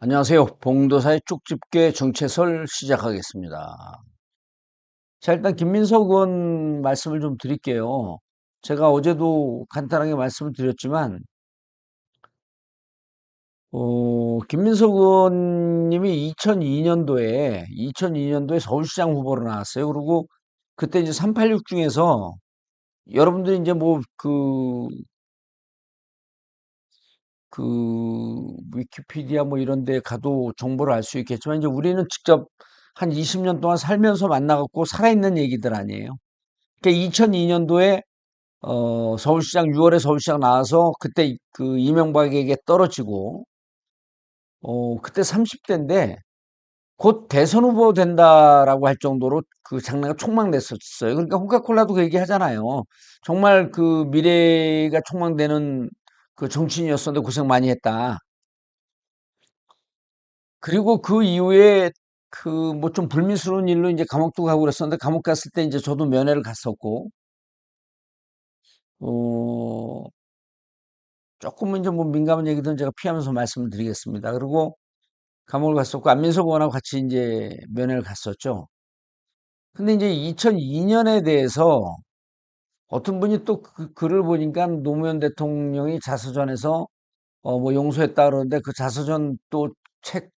안녕하세요. 봉도사의 쪽집게 정체설 시작하겠습니다. 자, 일단 김민석 의원 말씀을 좀 드릴게요. 제가 어제도 간단하게 말씀을 드렸지만, 김민석 의원님이 2002년도에 서울시장 후보로 나왔어요. 그리고 그때 이제 386 중에서 여러분들이 이제 그 위키피디아 뭐 이런 데 가도 정보를 알 수 있겠지만, 이제 우리는 직접 한 20년 동안 살면서 만나갖고 살아있는 얘기들 아니에요. 그러니까 2002년도에 서울시장 6월에 서울시장 나와서 그때 그 이명박에게 떨어지고 그때 30대인데 곧 대선 후보 된다라고 할 정도로 그 장래가 촉망됐었어요. 그러니까 코카콜라도 그 얘기 하잖아요. 정말 그 미래가 촉망되는 그 정치인이었었는데 고생 많이 했다. 그리고 그 이후에 그 뭐 좀 불미스러운 일로 이제 감옥도 가고 그랬었는데 감옥 갔을 때 이제 저도 면회를 갔었고 어 조금은 이제 뭐 민감한 얘기들은 제가 피하면서 말씀을 드리겠습니다. 그리고 감옥을 갔었고 안민석 의원하고 같이 이제 면회를 갔었죠. 근데 이제 2002년에 대해서 어떤 분이 또 그 글을 보니까 노무현 대통령이 자서전에서 뭐 용서했다 그러는데 그 자서전 또 책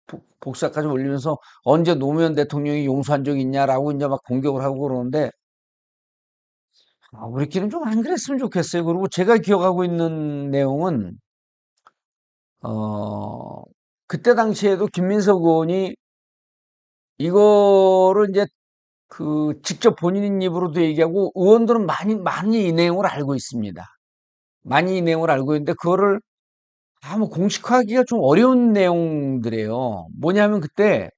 복사까지 올리면서 언제 노무현 대통령이 용서한 적이 있냐라고 이제 막 공격을 하고 그러는데 우리끼리는 좀 안 그랬으면 좋겠어요. 그리고 제가 기억하고 있는 내용은 어 그때 당시에도 김민석 의원이 이거를 이제 그 직접 본인 입으로도 얘기하고 의원들은 많이 이 내용을 알고 있습니다. 많이 이 내용을 알고 있는데 그거를 뭐 공식화하기가 좀 어려운 내용들이에요. 뭐냐면 그때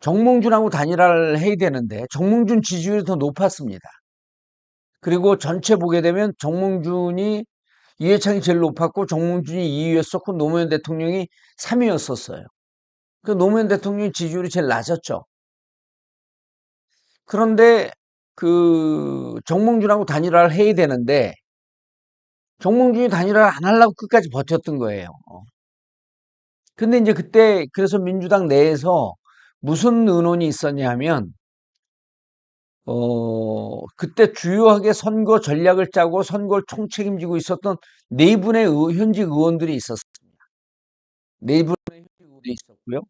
정몽준하고 단일화를 해야 되는데 정몽준 지지율이 더 높았습니다. 그리고 전체 보게 되면 정몽준이 이해창이 제일 높았고 정몽준이 2위였었고 노무현 대통령이 3위였었어요. 그 노무현 대통령 지지율이 제일 낮았죠. 그런데 그 정몽준하고 단일화를 해야 되는데 정몽준이 단일화를 안 하려고 끝까지 버텼던 거예요. 근데 이제 그때 그래서 민주당 내에서 무슨 의논이 있었냐 하면 그때 주요하게 선거 전략을 짜고 선거를 총책임지고 있었던 네 분의 현직 의원들이 있었어요. 네 분의 현직 의원이 있었고요.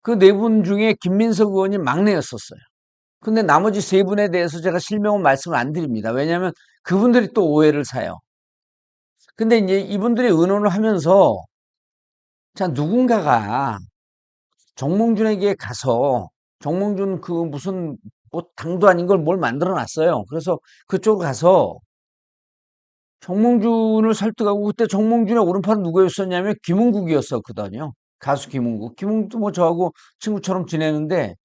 그 네 분 중에 김민석 의원이 막내였었어요. 근데 나머지 세 분에 대해서 제가 실명은 말씀을 안 드립니다. 왜냐하면 그분들이 또 오해를 사요. 근데 이제 이분들이 의논을 하면서 자 누군가가 정몽준에게 가서 정몽준 그 무슨 뭐 당도 아닌 걸 뭘 만들어 놨어요. 그래서 그쪽으로 가서 정몽준을 설득하고 그때 정몽준의 오른팔은 누구였었냐면 김은국이었었거든요. 가수 김은국. 김은국도 뭐 저하고 친구처럼 지내는데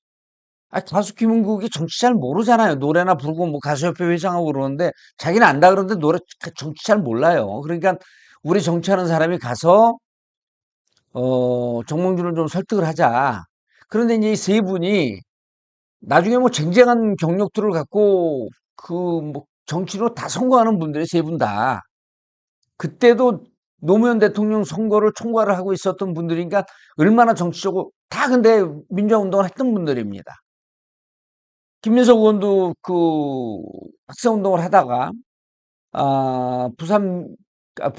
가수 김은국이 정치 잘 모르잖아요. 노래나 부르고 뭐 가수협회 회장하고 그러는데 자기는 안다 그러는데 노래 정치 잘 몰라요. 그러니까 우리 정치하는 사람이 가서 정몽준을 좀 설득을 하자. 그런데 이제 이 세 분이 나중에 뭐 쟁쟁한 경력들을 갖고 그 뭐 정치로 다 성공하는 분들이 세 분 다. 그때도 노무현 대통령 선거를 총괄을 하고 있었던 분들이니까 얼마나 정치적으로 다 근데 민주화 운동을 했던 분들입니다. 김민석 의원도 그 학생 운동을 하다가 부산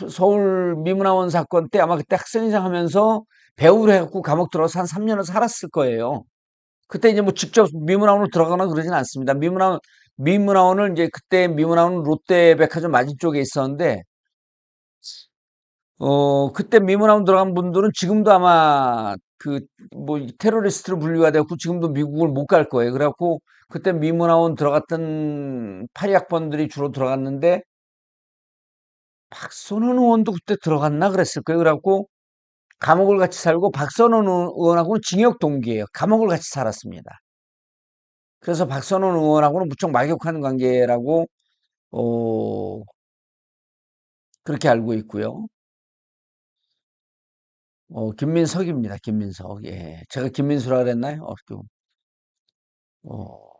서울 미문화원 사건 때 아마 그때 학생회장 하면서 배우를 해갖고 감옥 들어서 한 3년을 살았을 거예요. 그때 이제 뭐 직접 미문화원으로 들어가거나 그러진 않습니다. 미문화원을 이제 그때 미문화원은 롯데백화점 맞은쪽에 있었는데 그때 미문화원 들어간 분들은 지금도 아마 그 뭐 테러리스트로 분류가 되고 지금도 미국을 못 갈 거예요. 그래갖고 그때 미문화원 들어갔던 파리학번들이 주로 들어갔는데 박선원 의원도 그때 들어갔나 그랬을 거예요. 그래갖고 감옥을 같이 살고 박선원 의원하고는 징역 동기예요. 감옥을 같이 살았습니다. 그래서 박선원 의원하고는 무척 막역한 관계라고 어, 그렇게 알고 있고요. 김민석입니다. 김민석. 예. 제가 김민수라 그랬나요? 어,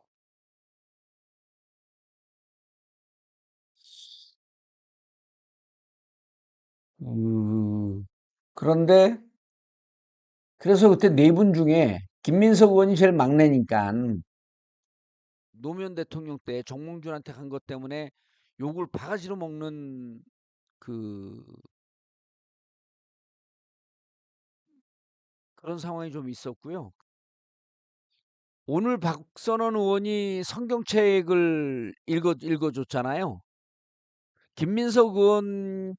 음, 그런데 그래서 그때 네 분 중에 김민석 의원이 제일 막내니까 노무현 대통령 때 정몽준한테 간 것 때문에 욕을 바가지로 먹는 그 그런 상황이 좀 있었고요. 오늘 박선원 의원이 성경책을 읽어줬잖아요. 김민석 의원님이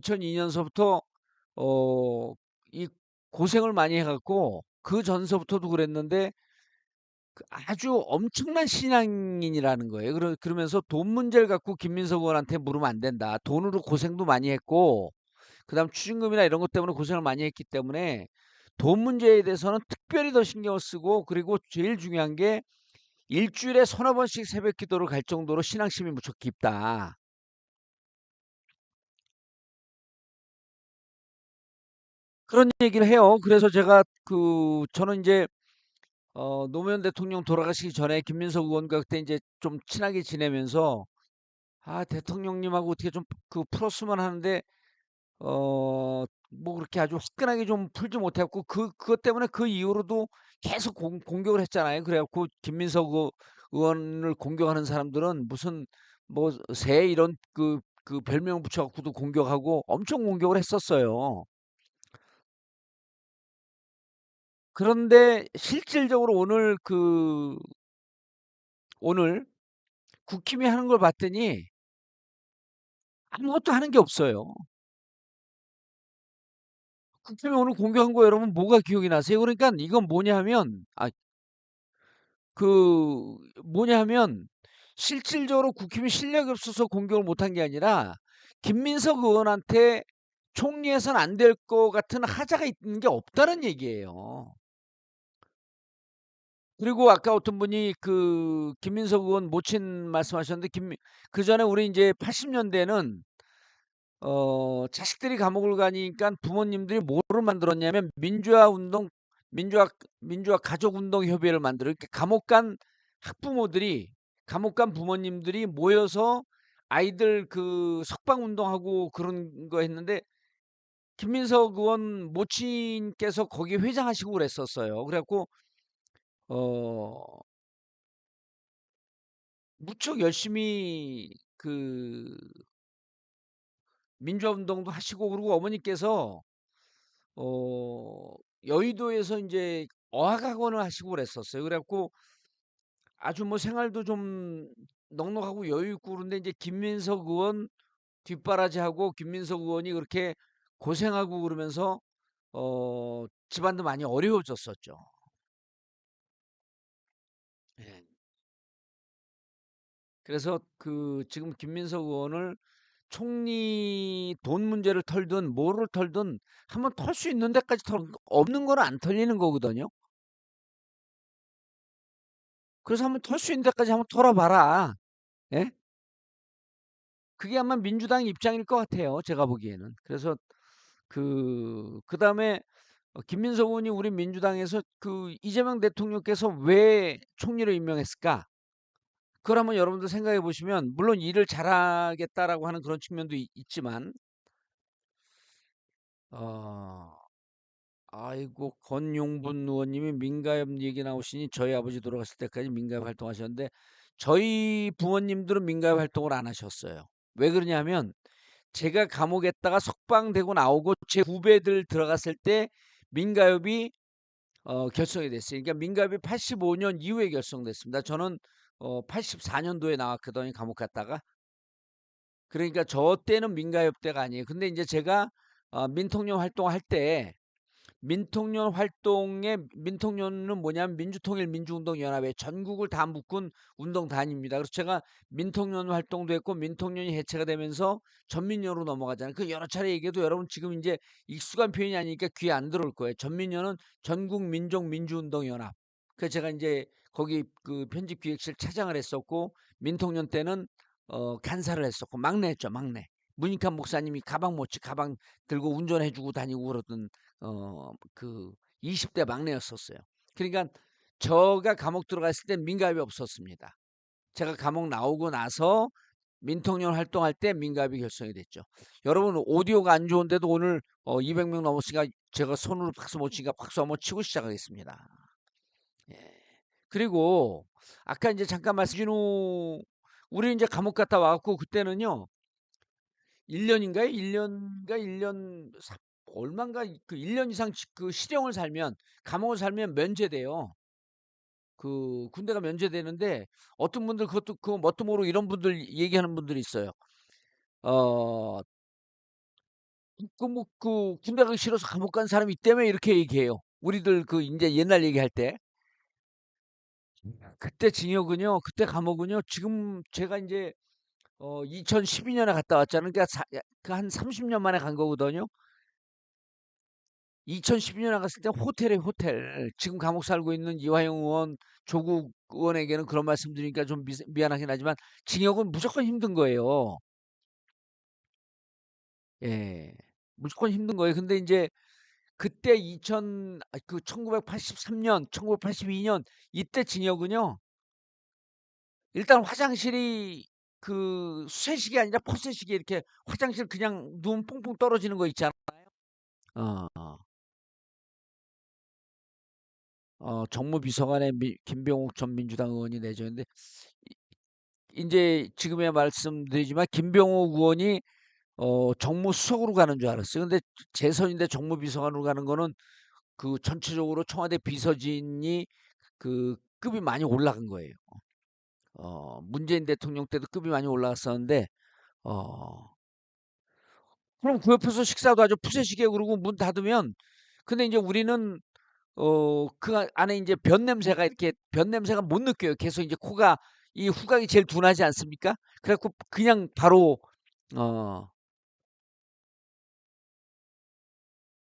2002년서부터 어, 이 고생을 많이 해갖고 그 전서부터도 그랬는데 그 아주 엄청난 신앙인이라는 거예요. 그러면서 돈 문제를 갖고 김민석 의원한테 물으면 안 된다. 돈으로 고생도 많이 했고 그다음 추징금이나 이런 것 때문에 고생을 많이 했기 때문에 돈 문제에 대해서는 특별히 더 신경을 쓰고 그리고 제일 중요한 게 일주일에 서너 번씩 새벽 기도를 갈 정도로 신앙심이 무척 깊다. 그런 얘기를 해요. 그래서 제가 저는 이제 노무현 대통령 돌아가시기 전에 김민석 의원과 그때 이제 좀 친하게 지내면서 아, 대통령님하고 어떻게 좀 풀었으면 하는데 뭐 그렇게 아주 화끈하게 좀 풀지 못했고 그것 때문에 그 이후로도 계속 공격을 했잖아요. 그래갖고 김민석 의원을 공격하는 사람들은 무슨 뭐 새 이런 그 별명 붙여갖고도 공격하고 엄청 공격을 했었어요. 그런데 실질적으로 오늘 국힘이 하는 걸 봤더니 아무것도 하는 게 없어요. 국힘이 오늘 공격한 거 여러분 뭐가 기억이 나세요? 그러니까 이건 뭐냐면 뭐냐면 실질적으로 국힘이 실력이 없어서 공격을 못한 게 아니라 김민석 의원한테 총리에선 안 될 것 같은 하자가 있는 게 없다는 얘기예요. 그리고 아까 어떤 분이 김민석 의원 모친 말씀하셨는데 그 전에 우리 이제 80년대는 자식들이 감옥을 가니까 부모님들이 뭐를 만들었냐면 민주화 가족 운동 협의회를 만들어 이렇게 감옥 간 부모님들이 모여서 아이들 그 석방 운동하고 그런 거 했는데 김민석 의원 모친께서 거기 회장하시고 그랬었어요. 그래갖고 어 무척 열심히 민주화 운동도 하시고 그리고 어머니께서 어 여의도에서 이제 어학학원을 하시고 그랬었어요. 그래 갖고 아주 뭐 생활도 좀 넉넉하고 여유 있고 그런데 이제 김민석 의원 뒷바라지하고 김민석 의원이 그렇게 고생하고 그러면서 집안도 많이 어려워졌었죠. 예. 그래서 지금 김민석 의원을 총리 돈 문제를 털든 뭐를 털든 한번 털 수 있는 데까지 없는 거는 안 털리는 거거든요. 그래서 한번 털 수 있는 데까지 한번 털어봐라. 예? 그게 아마 민주당 입장일 것 같아요. 제가 보기에는. 그래서 그다음에 김민석 의원이 우리 민주당에서 이재명 대통령께서 왜 총리로 임명했을까? 그걸 한번 여러분들 생각해 보시면 물론 일을 잘하겠다라고 하는 그런 측면도 있지만 어 아이고 권용분 의원님이 민가협 얘기 나오시니 저희 아버지 돌아가실 때까지 민가협 활동하셨는데 저희 부모님들은 민가협 활동을 안 하셨어요. 왜 그러냐면 제가 감옥에다가 석방되고 나오고 제 후배들 들어갔을 때 민가협이 결성이 됐어요. 그러니까 민가협이 85년 이후에 결성됐습니다. 저는 84년도에 나왔거든요. 감옥 갔다가. 그러니까 저 때는 민가협 때가 아니에요. 근데 이제 제가 민통령 활동할 때 민통령은 뭐냐면 민주통일민주운동연합회 전국을 다 묶은 운동단입니다. 그래서 제가 민통령 활동도 했고 민통령이 해체가 되면서 전민련으로 넘어가잖아요. 그 여러 차례 얘기해도 여러분 지금 이제 익숙한 표현이 아니니까 귀에 안 들어올 거예요. 전민련은 전국민족민주운동연합. 그래서 제가 이제 거기 편집기획실 차장을 했었고 민통령 때는 간사를 했었고 막내였죠, 막내. 문익환 목사님이 가방 들고 운전해주고 다니고 그러던 그 20대 막내였었어요. 그러니까 저가 감옥 들어갔을 때 민가협이 없었습니다. 제가 감옥 나오고 나서 민통령 활동할 때 민가협이 결성이 됐죠. 여러분 오디오가 안 좋은데도 오늘 200명 넘었으니까 제가 손으로 박수 못 치니까 박수 한번 치고 시작하겠습니다. 예. 그리고 아까 이제 잠깐 말씀드린 우리 이제 감옥 갔다 와갖고 그때는요 1년인가요? 1년인가 1년 얼마인가 그 1년 이상 그 실형을 살면 감옥을 살면 면제돼요. 그 군대가 면제되는데 어떤 분들 그것도 그 뭣도 모르고 이런 분들 얘기하는 분들이 있어요. 어, 그 군대 가기 싫어서 감옥 간 사람이 때문에 이렇게 얘기해요. 우리들 그 이제 옛날 얘기할 때 그때 징역은요, 그때 감옥은요. 지금 제가 이제 2012년에 갔다 왔잖아요. 그러니까 한 30년 만에 간 거거든요. 2012년에 갔을 때 호텔에 호텔. 지금 감옥 살고 있는 이화영 의원, 조국 의원에게는 그런 말씀 드리니까 좀 미안하긴 하지만 징역은 무조건 힘든 거예요. 예. 무조건 힘든 거예요. 근데 이제 그때 1983년, 1982년 이때 징역은요. 일단 화장실이 그 수세식이 아니라 퍼세식이 이렇게 화장실 그냥 눈 퐁퐁 떨어지는 거 있잖아. 어, 어. 정무비서관에 김병욱 전 민주당 의원이 내줬는데 이제 지금에 말씀드리지만 김병욱 의원이 정무수석으로 가는 줄 알았어요. 근데 재선인데 정무비서관으로 가는 거는 그 전체적으로 청와대 비서진이 그 급이 많이 올라간 거예요. 문재인 대통령 때도 급이 많이 올라갔었는데 어, 그럼 그 옆에서 식사도 아주 푸세시게 그러고 문 닫으면 근데 이제 우리는 그 안에 이제 변 냄새가 이렇게 변 냄새가 못 느껴요. 계속 이제 코가 이 후각이 제일 둔하지 않습니까? 그래갖고 그냥 바로 어,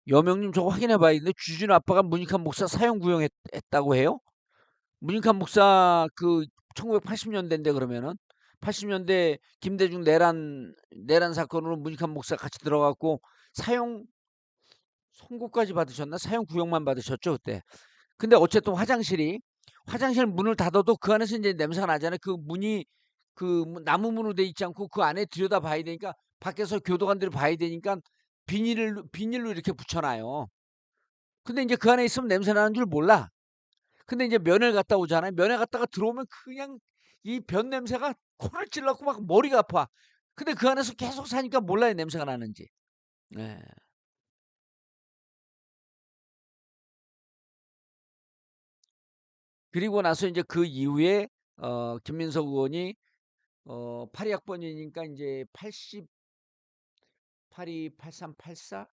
여명님 저거 확인해 봐야겠는데 주진 아빠가 문익환 목사 사형 구형했다고 해요? 문익환 목사 그 1980년대인데 그러면은 80년대 김대중 내란 사건으로 문익환 목사 같이 들어갔고 사형 선고까지 받으셨나? 사형 구형만 받으셨죠 그때. 근데 어쨌든 화장실 문을 닫아도 그 안에서 이제 냄새가 나잖아요. 그 문이 그 나무 문으로 돼 있지 않고 그 안에 들여다 봐야 되니까 밖에서 교도관들이 봐야 되니까 비닐로 이렇게 붙여놔요. 근데 이제 그 안에 있으면 냄새 나는 줄 몰라. 근데 이제 면회 갔다 오잖아요. 면회 갔다가 들어오면 그냥 이 변 냄새가 코를 찔러고 막 머리가 아파. 근데 그 안에서 계속 사니까 몰라요 냄새가 나는지. 네. 그리고 나서 이제 그 이후에 김민석 의원이 82학번이니까 이제 82, 83, 84,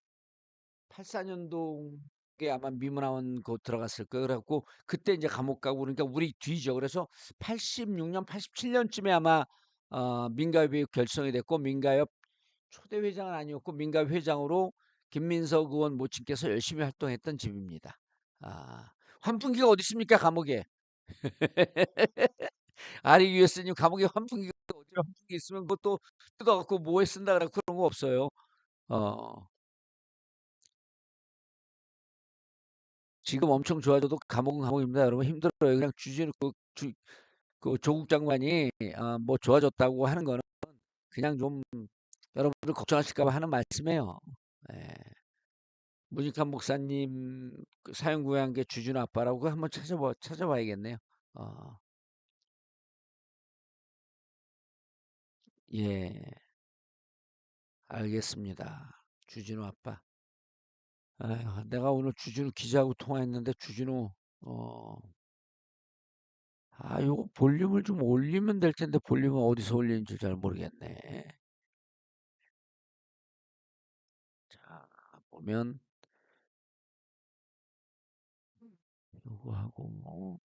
84년도에 아마 미문화원 곧 들어갔을 거예요. 그래갖고 그때 이제 감옥 가고 그러니까 우리 뒤죠. 그래서 86년, 87년쯤에 아마 민가협이 결성이 됐고 민가협 초대 회장은 아니었고 민가협 회장으로 김민석 의원 모친께서 열심히 활동했던 집입니다. 아, 환풍기가 어디 있습니까 감옥에? 아리 유에스님 감옥에 환풍기가 어디 환풍기 있으면 그것도 뜯어갖고 뭐에 쓴다 그래 그런 거 없어요. 어, 지금 엄청 좋아져도 감옥은 감옥입니다. 여러분 힘들어요. 그냥 주진우 그 조국 장관이 뭐 좋아졌다고 하는 거는 그냥 좀 여러분들 걱정하실까 봐 하는 말씀이에요. 예. 문익환 목사님 그 사형구한 게 주진우 아빠라고 그거 한번 찾아봐야겠네요. 어, 예, 알겠습니다. 주진우 아빠. 아휴, 내가 오늘 주진우 기자하고 통화했는데 주진우 어, 요거 볼륨을 좀 올리면 될 텐데 볼륨은 어디서 올리는지 잘 모르겠네. 자, 보면 요거 하고 뭐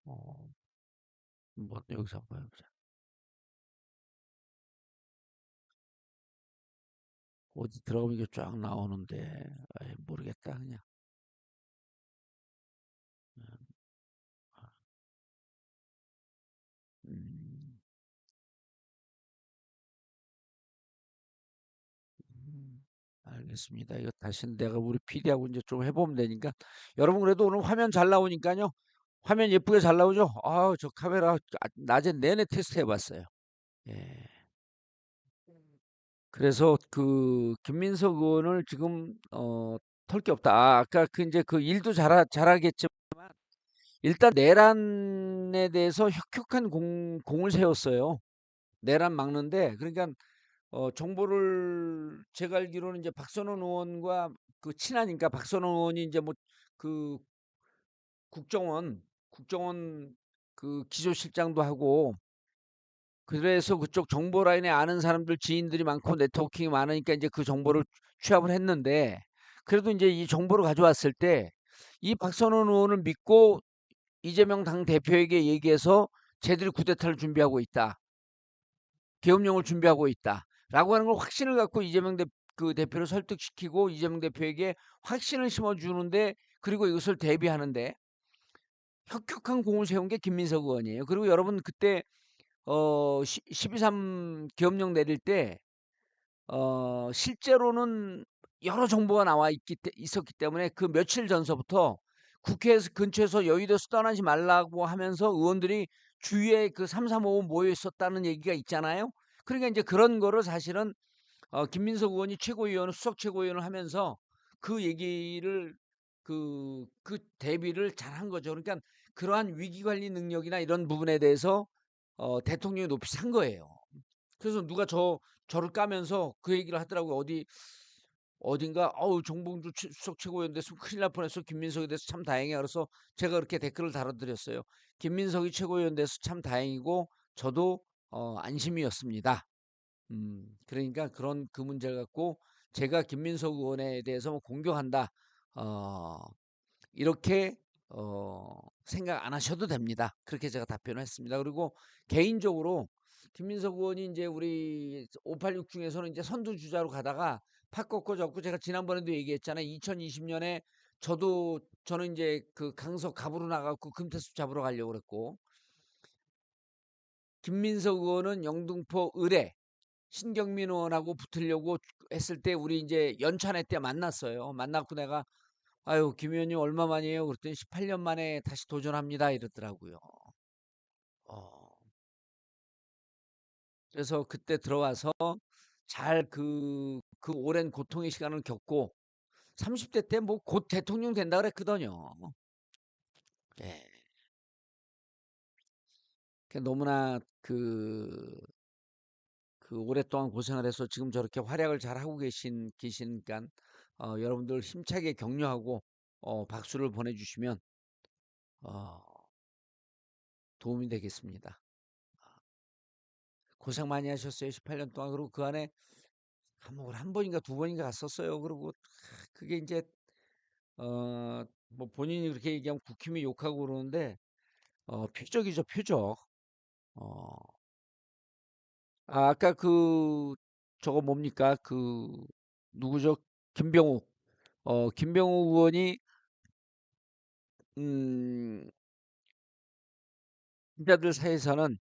여기서 한번 해보자. 어디 들어가면 이게 쫙 나오는데 모르겠다 그냥. 음, 알겠습니다. 이거 다시 내가 우리 PD하고 이제 좀 해보면 되니까 여러분 그래도 오늘 화면 잘 나오니까요. 화면 예쁘게 잘 나오죠? 저 카메라 낮에 내내 테스트 해봤어요. 예. 그래서 그 김민석 의원을 지금 털 게 없다. 아까 그 이제 그 일도 잘하겠지만 일단 내란에 대해서 혁혁한 공을 세웠어요. 내란 막는데 그러니까 정보를 제가 알기로는 이제 박선원 의원과 그 친하니까 박선원 의원이 이제 뭐 그 국정원 그 기조실장도 하고 그래서 그쪽 정보 라인에 아는 사람들 지인들이 많고 네트워킹이 많으니까 이제 그 정보를 취합을 했는데 그래도 이제 이 정보를 가져왔을 때 이 박선원 의원을 믿고 이재명 당 대표에게 얘기해서 쟤들이 쿠데타를 준비하고 있다. 계엄령을 준비하고 있다라고 하는 걸 확신을 갖고 이재명 그 대표를 설득시키고 이재명 대표에게 확신을 심어주는데 그리고 이것을 대비하는데 혁혁한 공을 세운 게 김민석 의원이에요. 그리고 여러분 그때 12.3 계엄령 내릴 때 실제로는 여러 정보가 있었기 때문에 그 며칠 전서부터 국회에서 근처에서 여의도에서 떠나지 말라고 하면서 의원들이 주위에 그 335 모여 있었다는 얘기가 있잖아요. 그러니까 이제 그런 거를 사실은 김민석 의원이 최고위원을 수석 최고위원을 하면서 그 얘기를 그 대비를 잘한 거죠. 그러니까 그러한 위기 관리 능력이나 이런 부분에 대해서 대통령이 높이 산 거예요. 그래서 누가 저를 까면서 그 얘기를 하더라고요. 어딘가 정봉주 수석 최고위원 됐으면 큰일 날 뻔했어. 김민석이 돼서 참 다행이야. 그래서 제가 그렇게 댓글을 달아드렸어요. 김민석이 최고위원 돼서 참 다행이고 저도 안심이었습니다. 그러니까 그런 그 문제를 갖고 제가 김민석 의원에 대해서 뭐 공격한다. 어, 이렇게 생각 안 하셔도 됩니다. 그렇게 제가 답변을 했습니다. 그리고 개인적으로 김민석 의원이 이제 우리 586 중에서는 이제 선두주자로 가다가 팍 꺾어졌고 제가 지난번에도 얘기했잖아요. 2020년에 저는 이제 그 강서 갑으로 나가고 금태숲 잡으러 가려고 그랬고 김민석 의원은 영등포 의뢰 신경민 의원하고 붙으려고 했을 때 우리 이제 연찬회 때 만났어요. 만났고 내가 아유 김 의원님 얼마만이에요? 그랬더니 18년 만에 다시 도전합니다 이러더라고요. 어, 그래서 그때 들어와서 잘 그 오랜 고통의 시간을 겪고 30대 때 뭐 곧 대통령 된다 그랬거든요. 예. 너무나 그 오랫동안 고생을 해서 지금 저렇게 활약을 잘 하고 계시니까 여러분들 힘차게 격려하고 박수를 보내주시면 어, 도움이 되겠습니다. 고생 많이 하셨어요. 18년 동안. 그리고 그 안에 감옥을 한 번인가 두 번인가 갔었어요. 그리고 그게 이제 뭐 본인이 그렇게 얘기하면 국힘이 욕하고 그러는데 표적이죠, 표적. 어, 아까 저거 뭡니까? 누구죠? 김병욱. 김병욱 의원이 음, 기자들 사이에서는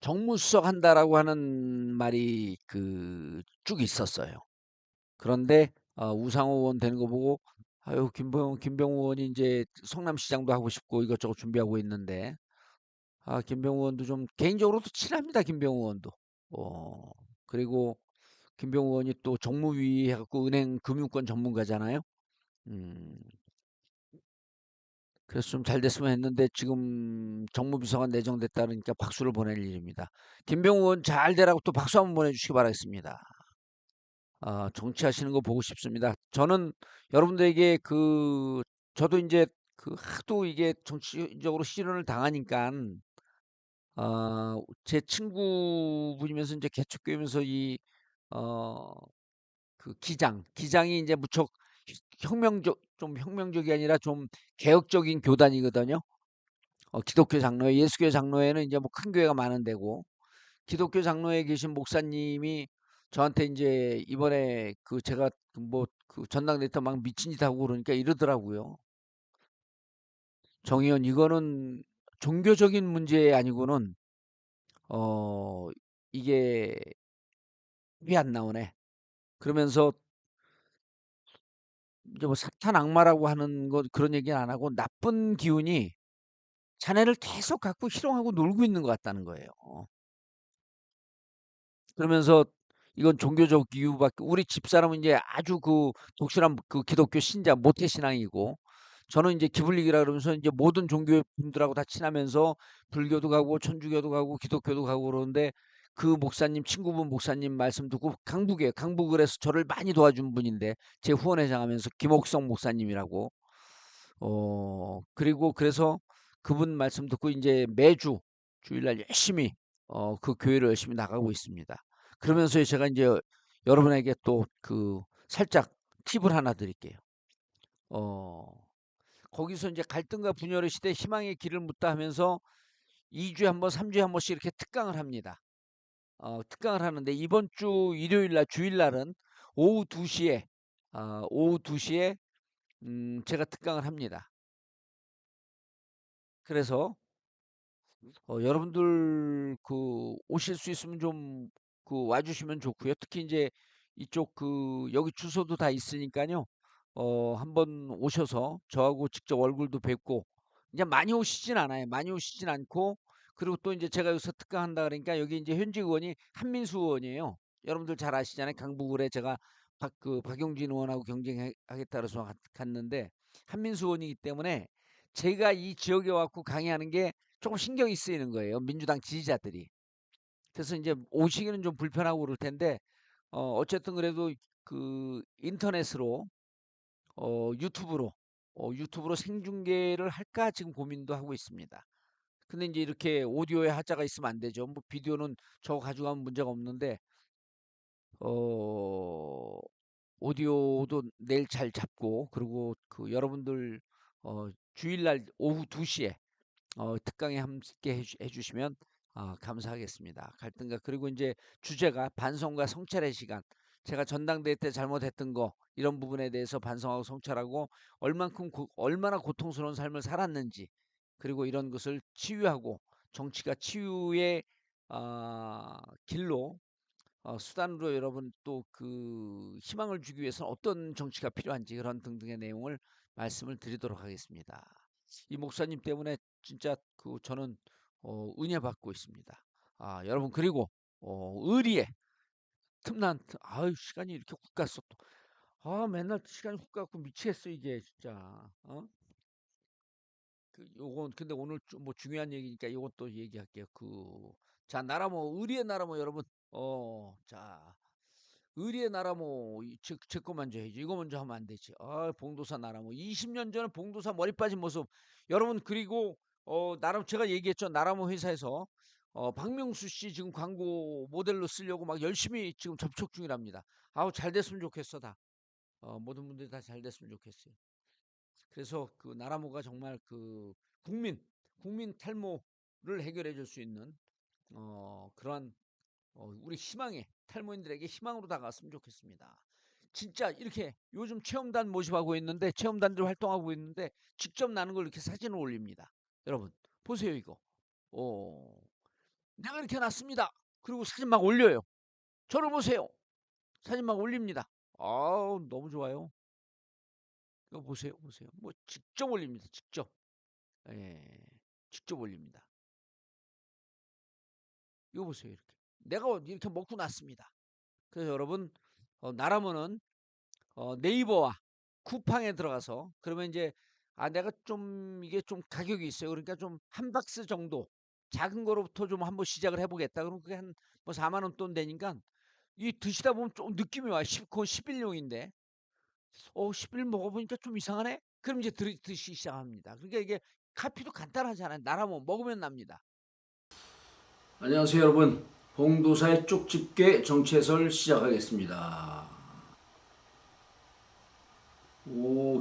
정무수석 한다라고 하는 말이 쭉 있었어요. 그런데 우상호 의원 되는 거 보고 아유 김병우 의원이 이제 성남시장도 하고 싶고 이것저것 준비하고 있는데 김병우 의원도 좀 개인적으로도 친합니다. 김병우 의원도. 어, 그리고 김병우 의원이 또 정무위 해갖고 은행 금융권 전문가잖아요. 음, 그래서 좀 잘 됐으면 했는데 지금 정무비서관 내정됐다 그러니까 박수를 보낼 일입니다. 김병우 의원 잘 되라고 또 박수 한번 보내주시기 바라겠습니다. 정치하시는 거 보고 싶습니다. 저는 여러분들에게 저도 이제 하도 이게 정치적으로 시련을 당하니까 제 친구분이면서 이제 개척교회면서 어, 기장이 이제 무척 좀 혁명적이 아니라 좀 개혁적인 교단이거든요. 기독교 장로회, 예수교 장로회는 이제 뭐 큰 교회가 많은 데고 기독교 장로회에 계신 목사님이 저한테 이제 이번에 제가 전당대회 때 막 미친 짓 하고 그러니까 이러더라고요. 정의원 이거는 종교적인 문제 아니고는 어 이게 답이 안 나오네. 그러면서 이제 뭐 사탄 악마라고 하는 것 그런 얘기는 안 하고 나쁜 기운이 자네를 계속 갖고 희롱하고 놀고 있는 것 같다는 거예요. 그러면서 이건 종교적 이유밖에 우리 집사람은 이제 아주 그 독실한 그 기독교 신자 모태 신앙이고 저는 이제 기불릭이라 그러면서 이제 모든 종교 분들하고 다 친하면서 불교도 가고 천주교도 가고 기독교도 가고 그러는데 그 목사님 친구분 목사님 말씀 듣고 강북에 강북을 해서 저를 많이 도와준 분인데 제 후원회장 하면서 김옥성 목사님이라고 그리고 그래서 그분 말씀 듣고 이제 매주 주일날 열심히 그 교회를 열심히 나가고 있습니다. 그러면서 제가 이제 여러분에게 또 그 살짝 팁을 하나 드릴게요. 어, 거기서 이제 갈등과 분열의 시대 희망의 길을 묻다 하면서 2주에 한 번, 3주에 한 번씩 이렇게 특강을 합니다. 특강을 하는데 이번 주 일요일 날 주일 날은 오후 2시에 오후 2시에 제가 특강을 합니다. 그래서 여러분들 그 오실 수 있으면 좀 그 와주시면 좋고요. 특히 이제 이쪽 그 여기 주소도 다 있으니까요. 한번 오셔서 저하고 직접 얼굴도 뵙고 이제 많이 오시진 않아요. 많이 오시진 않고 그리고 또 이제 제가 여기서 특강한다 그러니까 여기 이제 현직 의원이 한민수 의원이에요. 여러분들 잘 아시잖아요. 강북을에 제가 박용진 의원하고 경쟁하겠다 그래서 갔는데 한민수 의원이기 때문에 제가 이 지역에 와갖고 강의하는 게 조금 신경이 쓰이는 거예요. 민주당 지지자들이. 그래서 이제 오시기는 좀 불편하고 그럴 텐데 어쨌든 그래도 그 인터넷으로 유튜브로 유튜브로 생중계를 할까 지금 고민도 하고 있습니다. 근데 이제 이렇게 오디오에 하자가 있으면 안 되죠. 뭐 비디오는 저거 가져가면 문제가 없는데 어 오디오도 내일 잘 잡고 그리고 그 여러분들 주일날 오후 2시에 특강에 함께 해주시면 감사하겠습니다. 갈등과 그리고 이제 주제가 반성과 성찰의 시간. 제가 전당대회 때 잘못했던 거 이런 부분에 대해서 반성하고 성찰하고 얼마나 고통스러운 삶을 살았는지 그리고 이런 것을 치유하고 정치가 치유의 길로 수단으로 여러분 또 그 희망을 주기 위해서는 어떤 정치가 필요한지 그런 등등의 내용을 말씀을 드리도록 하겠습니다. 이 목사님 때문에 진짜 그 저는 은혜 받고 있습니다. 여러분 그리고 의리에 틈난 아유 시간이 이렇게 훅 갔어 또. 맨날 시간이 훅 갔고 미치겠어 이게 진짜. 그 요건 근데 오늘 좀 뭐 중요한 얘기니까 이것도 얘기할게요. 자 나라모 의리의 나라모 여러분 자 의리의 나라모 제 거 먼저 해야지. 이거 먼저 하면 안 되지. 봉도사 나라모 20년 전에 봉도사 머리 빠진 모습 여러분 그리고 나름 제가 얘기했죠. 나라모 회사에서 박명수 씨 지금 광고 모델로 쓰려고 막 열심히 지금 접촉 중이랍니다. 아우 잘 됐으면 좋겠어 다. 모든 분들이 다 잘 됐으면 좋겠어요. 그래서 그 나라모가 정말 그 국민 탈모를 해결해 줄 수 있는 그러한 우리 희망의 탈모인들에게 희망으로 다가왔으면 좋겠습니다. 진짜 이렇게 요즘 체험단 모집하고 있는데 체험단들 활동하고 있는데 직접 나는 걸 이렇게 사진을 올립니다. 여러분 보세요 이거. 어, 내가 이렇게 났습니다. 그리고 사진 막 올려요. 저를 보세요. 사진 막 올립니다. 아우 너무 좋아요. 이거 보세요, 보세요. 뭐 직접 올립니다. 직접. 예, 직접 올립니다. 이거 보세요 이렇게. 내가 이렇게 먹고 났습니다. 그래서 여러분 나라면은 네이버와 쿠팡에 들어가서 그러면 이제 내가 좀 이게 좀 가격이 있어요. 그러니까 좀 한 박스 정도 작은 거로부터 좀 한번 시작을 해보겠다. 그럼 그게 한 뭐 4만 원 돈 되니까 이 드시다 보면 좀 느낌이 와. 그건 10일용인데 10일 먹어보니까 좀 이상하네. 그럼 이제 드시기 시작합니다. 그러니까 이게 카피도 간단하잖아요. 나라면 먹으면 납니다. 안녕하세요 여러분. 봉도사의 쪽집게 정치 해설 시작하겠습니다.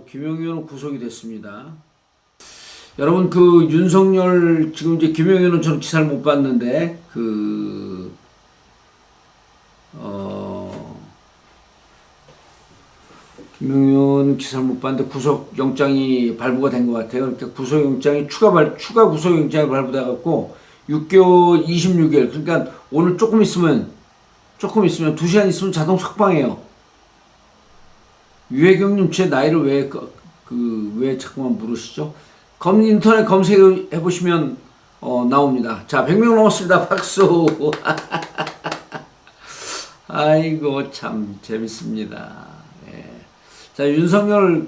김용현은 구속이 됐습니다. 여러분 윤석열 지금 이제 김용현은 저는 기사를 못 봤는데 김용현 기사를 못 봤는데 구속영장이 발부가 된 것 같아요. 그러니까 구속영장이 추가 구속영장이 발부돼 갖고 6개월 26일 그러니까 오늘 조금 있으면 2시간 있으면 자동 석방해요. 유해경님 제 나이를 왜 자꾸만 물으시죠? 인터넷 검색해 보시면 나옵니다. 자 100명 넘었습니다. 박수. 아이고, 참, 재밌습니다. 예. 자, 윤석열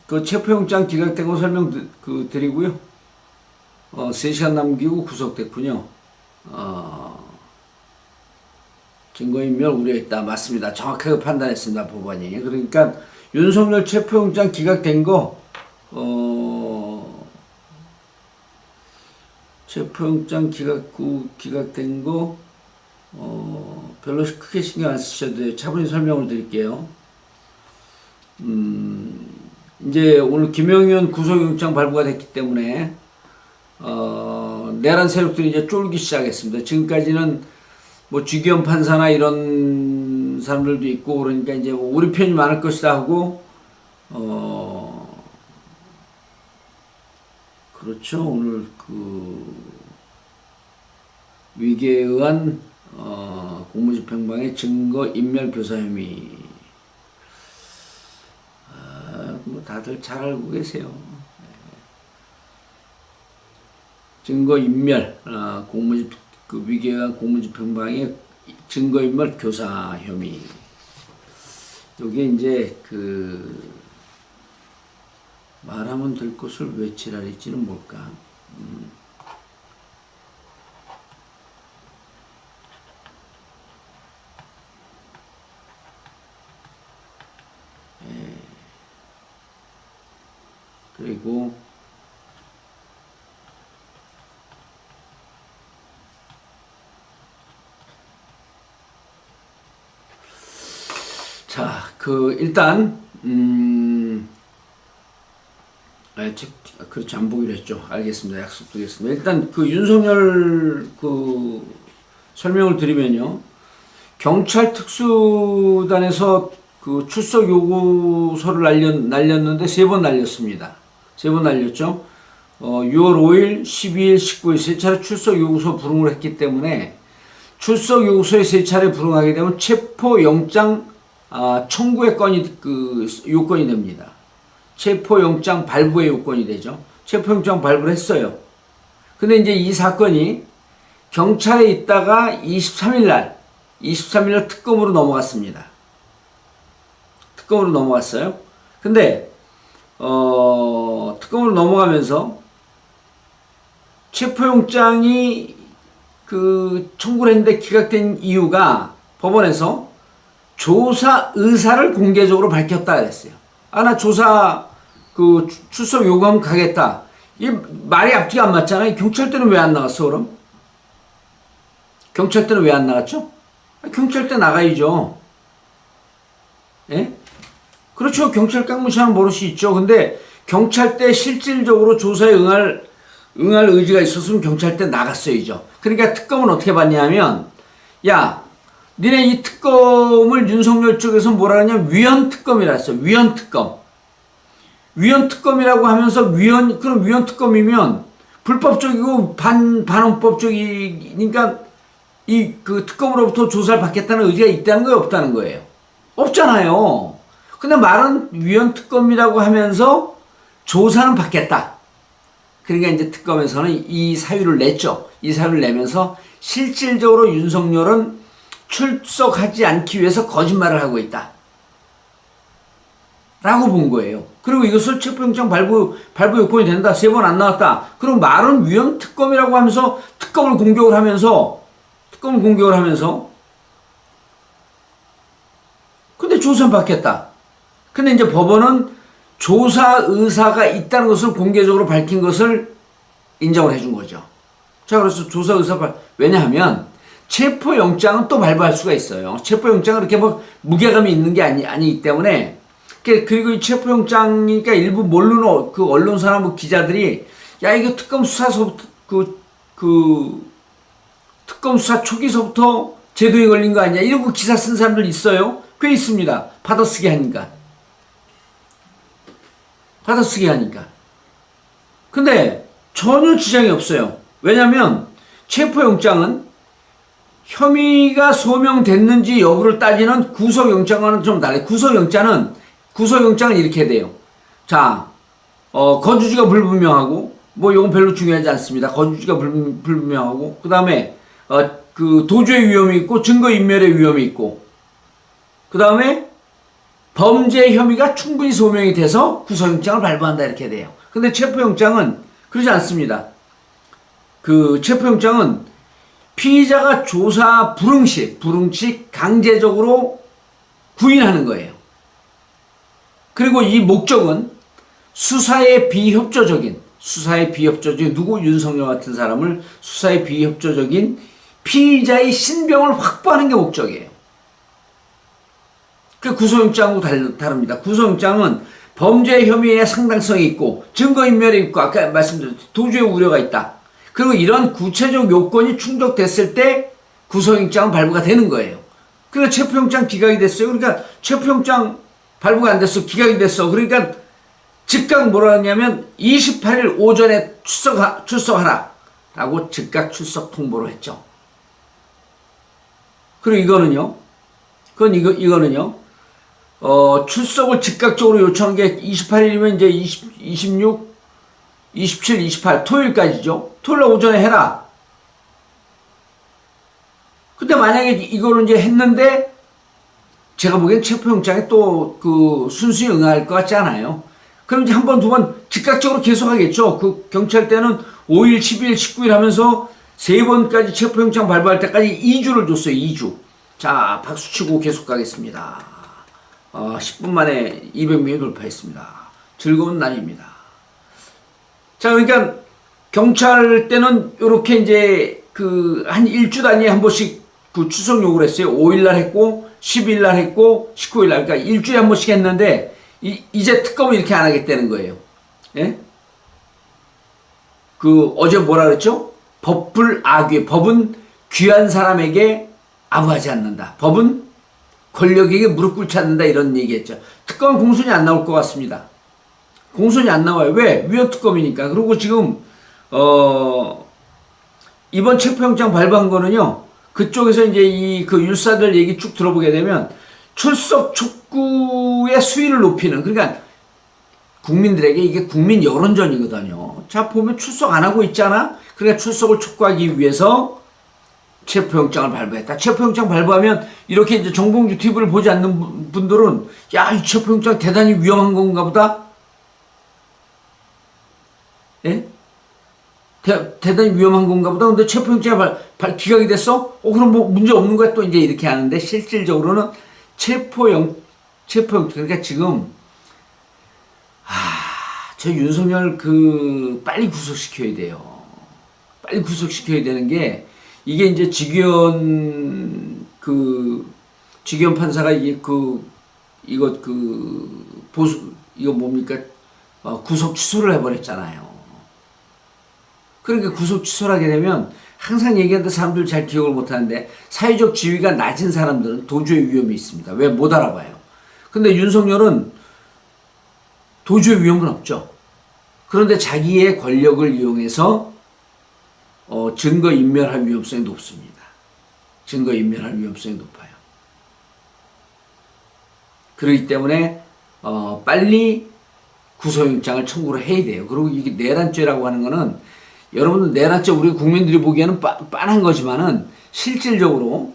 그 체포영장 기각된 거 설명 드리고요. 3시간 남기고 구속됐군요. 증거인멸 우려했다. 맞습니다. 정확하게 판단했습니다. 법원이. 그러니까 윤석열 체포영장 기각된 거, 체포영장 기각된 거, 별로 크게 신경 안 쓰셔도 돼요. 차분히 설명을 드릴게요. 이제 오늘 김영현 구속영장 발부가 됐기 때문에, 내란 세력들이 이제 쫄기 시작했습니다. 지금까지는 뭐 주기현 판사나 이런 사람들도 있고, 그러니까 이제 뭐 우리 편이 많을 것이다 하고, 그렇죠. 오늘 위계에 의한 공무집행방해 증거인멸 교사 혐의. 뭐 다들 잘 알고 계세요. 증거인멸, 위계에 의한 공무집행방해 증거인멸 교사 혐의. 요게 이제 말하면 될 것을 왜 지랄했지는 뭘까? 그리고 자, 일단 그렇지, 안 보기로 했죠. 알겠습니다. 약속드리겠습니다. 일단 윤석열 설명을 드리면요. 경찰 특수단에서 출석 요구서를 날렸는데 3번 날렸습니다. 3번 날렸죠. 6월 5일, 12일, 19일 3차례 출석 요구서 불응을 했기 때문에 출석 요구서에 3차례 불응하게 되면 체포영장 청구의 요건이 됩니다. 체포영장 발부의 요건이 되죠. 체포영장 발부를 했어요. 근데 이제 이 사건이 경찰에 있다가 23일 날 특검으로 넘어갔습니다. 특검으로 넘어갔어요. 근데 특검으로 넘어가면서 체포영장이 청구를 했는데 기각된 이유가 법원에서 조사 의사를 공개적으로 밝혔다 그랬어요. 나 조사 출석 요구하면 가겠다. 이 말이 앞뒤가 안 맞잖아요. 경찰대는 왜 안 나갔어, 그럼? 경찰대는 왜 안 나갔죠? 경찰대 나가야죠. 예? 그렇죠. 경찰 깡무시하는 버릇이 있죠. 근데 경찰대 실질적으로 조사에 응할 의지가 있었으면 경찰대 나갔어야죠. 그러니까 특검은 어떻게 받냐면, 야, 니네 이 특검을 윤석열 쪽에서 뭐라 하냐, 위헌특검이라 했어. 위헌특검이라고 하면서 그럼 위헌특검이면 불법적이고 반헌법적이니까 특검으로부터 조사를 받겠다는 의지가 있다는 거예요, 없다는 거예요? 없잖아요. 근데 말은 위헌특검이라고 하면서 조사는 받겠다. 그러니까 이제 특검에서는 이 사유를 냈죠. 이 사유를 내면서 실질적으로 윤석열은 출석하지 않기 위해서 거짓말을 하고 있다. 라고 본 거예요. 그리고 이것을 체포영장 발부 요건이 된다. 3번 안 나왔다. 그럼 말은 위헌특검이라고 하면서 특검을 공격을 하면서 근데 조사는 받겠다. 근데 이제 법원은 조사 의사가 있다는 것을 공개적으로 밝힌 것을 인정을 해준 거죠. 자, 그래서 조사 의사 왜냐하면 체포영장은 또 발부할 수가 있어요. 체포영장은 그렇게 뭐 무게감이 있는 게 아니기 때문에. 그리고 이 체포영장이니까 일부 모르는 언론사나 뭐 기자들이, 야, 이거 특검 수사서부터, 특검 수사 초기서부터 제도에 걸린 거 아니야? 이러고 기사 쓴 사람들 있어요. 꽤 있습니다. 받아쓰기 하니까. 근데 전혀 지장이 없어요. 왜냐면 체포영장은 혐의가 소명됐는지 여부를 따지는 구속영장과는 좀 달라요. 구속영장은 이렇게 돼요. 자, 거주지가 불분명하고, 뭐 이건 별로 중요하지 않습니다. 거주지가 불분명하고, 그 다음에 도주의 위험이 있고 증거인멸의 위험이 있고, 그 다음에 범죄 혐의가 충분히 소명이 돼서 구속영장을 발부한다 이렇게 돼요. 근데 체포영장은 그러지 않습니다. 그 체포영장은 피의자가 조사 불응 시 강제적으로 구인하는 거예요. 그리고 이 목적은 수사에 비협조적인 누구 윤석열 같은 사람을 수사에 비협조적인 피의자의 신병을 확보하는 게 목적이에요. 그 구속영장하고 다릅니다. 구속영장은 범죄 혐의의 상당성이 있고 증거인멸이 있고 아까 말씀드린 도주의 우려가 있다. 그리고 이런 구체적 요건이 충족됐을 때 구속영장은 발부가 되는 거예요. 그러니까 체포영장 기각이 됐어요. 그러니까 체포영장 발부가 안 됐어. 기각이 됐어. 그러니까 즉각 뭐라 했냐면 28일 오전에 출석하라 라고 즉각 출석 통보를 했죠. 그리고 이거는요. 출석을 즉각적으로 요청한 게 28일이면 이제 26, 27, 28 토요일까지죠. 토요일 오전에 해라. 근데 만약에 이거를 이제 했는데 제가 보기엔 체포영장에 또 그 순수히 응할 것 같지 않아요. 그럼 이제 한 번, 두 번 즉각적으로 계속하겠죠. 그 경찰대는 5일, 10일, 19일 하면서 3번까지 체포영장 발부할 때까지 2주를 줬어요. 2주. 자, 박수 치고 계속 가겠습니다. 10분 만에 200명이 돌파했습니다. 즐거운 날입니다. 자, 그러니까 경찰 때는 이렇게 이제 그 한 일주 단위에 한 번씩 그 출석 요구를 했어요. 5일날 했고 10일날 했고 19일날 그러니까 일주일에 한 번씩 했는데 이제 특검은 이렇게 안 하겠다는 거예요. 예? 그 어제 뭐라 그랬죠? 법은 귀한 사람에게 아부하지 않는다. 법은 권력에게 무릎 꿇지 않는다 이런 얘기했죠. 특검은 공소이 안 나올 것 같습니다. 공소이 안 나와요. 왜? 위헌특검이니까. 그리고 지금 이번 체포영장 발부한 거는요. 그쪽에서 이제 그 율사들 얘기 쭉 들어보게 되면 출석 촉구의 수위를 높이는 그러니까 국민들에게 이게 국민 여론전이거든요. 자 보면 출석 안 하고 있잖아. 그러니까 출석을 촉구하기 위해서 체포영장을 발부했다. 체포영장 발부하면 이렇게 이제 정봉주 TV를 보지 않는 분들은 야, 이 체포영장 대단히 위험한 건가 보다. 예? 대단히 위험한 건가 보다. 근데 체포영장이 기각이 됐어? 그럼 뭐 문제 없는 거야? 또 이제 이렇게 하는데 실질적으로는 체포영장 그러니까 지금 저 윤석열 빨리 구속시켜야 돼요. 빨리 구속시켜야 되는 게 이게 이제 직위원 판사가 이거 뭡니까? 구속 취소를 해버렸잖아요. 그러니까 구속 취소를 하게 되면 항상 얘기하는데 사람들 잘 기억을 못 하는데 사회적 지위가 낮은 사람들은 도주의 위험이 있습니다. 왜? 못 알아봐요. 근데 윤석열은 도주의 위험은 없죠. 그런데 자기의 권력을 이용해서 증거인멸할 위험성이 높습니다. 증거인멸할 위험성이 높아요. 그렇기 때문에 빨리 구속영장을 청구를 해야 돼요. 그리고 이게 내란죄라고 하는 거는 여러분들 내란죄 우리 국민들이 보기에는 빤한 거지만은 실질적으로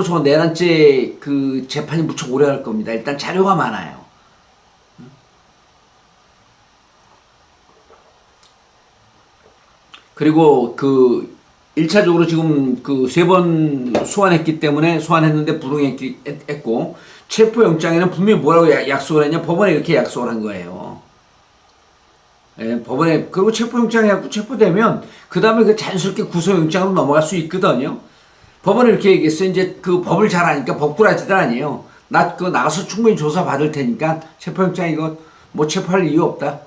저 내란죄 그 재판이 무척 오래 할 겁니다. 일단 자료가 많아요. 그리고 1차적으로 지금 3번 소환했는데 불응했고 체포영장에는 분명히 뭐라고 약속을 했냐? 법원에 이렇게 약속을 한 거예요. 예, 법원에 그리고 체포영장 해갖고 체포되면 그 다음에 자연스럽게 구속영장으로 넘어갈 수 있거든요. 법원에 이렇게 얘기했어요. 이제 그 법을 잘 아니까 법꾸라지들 아니에요. 나가서 충분히 조사 받을 테니까 체포영장 이거 뭐 체포할 이유 없다.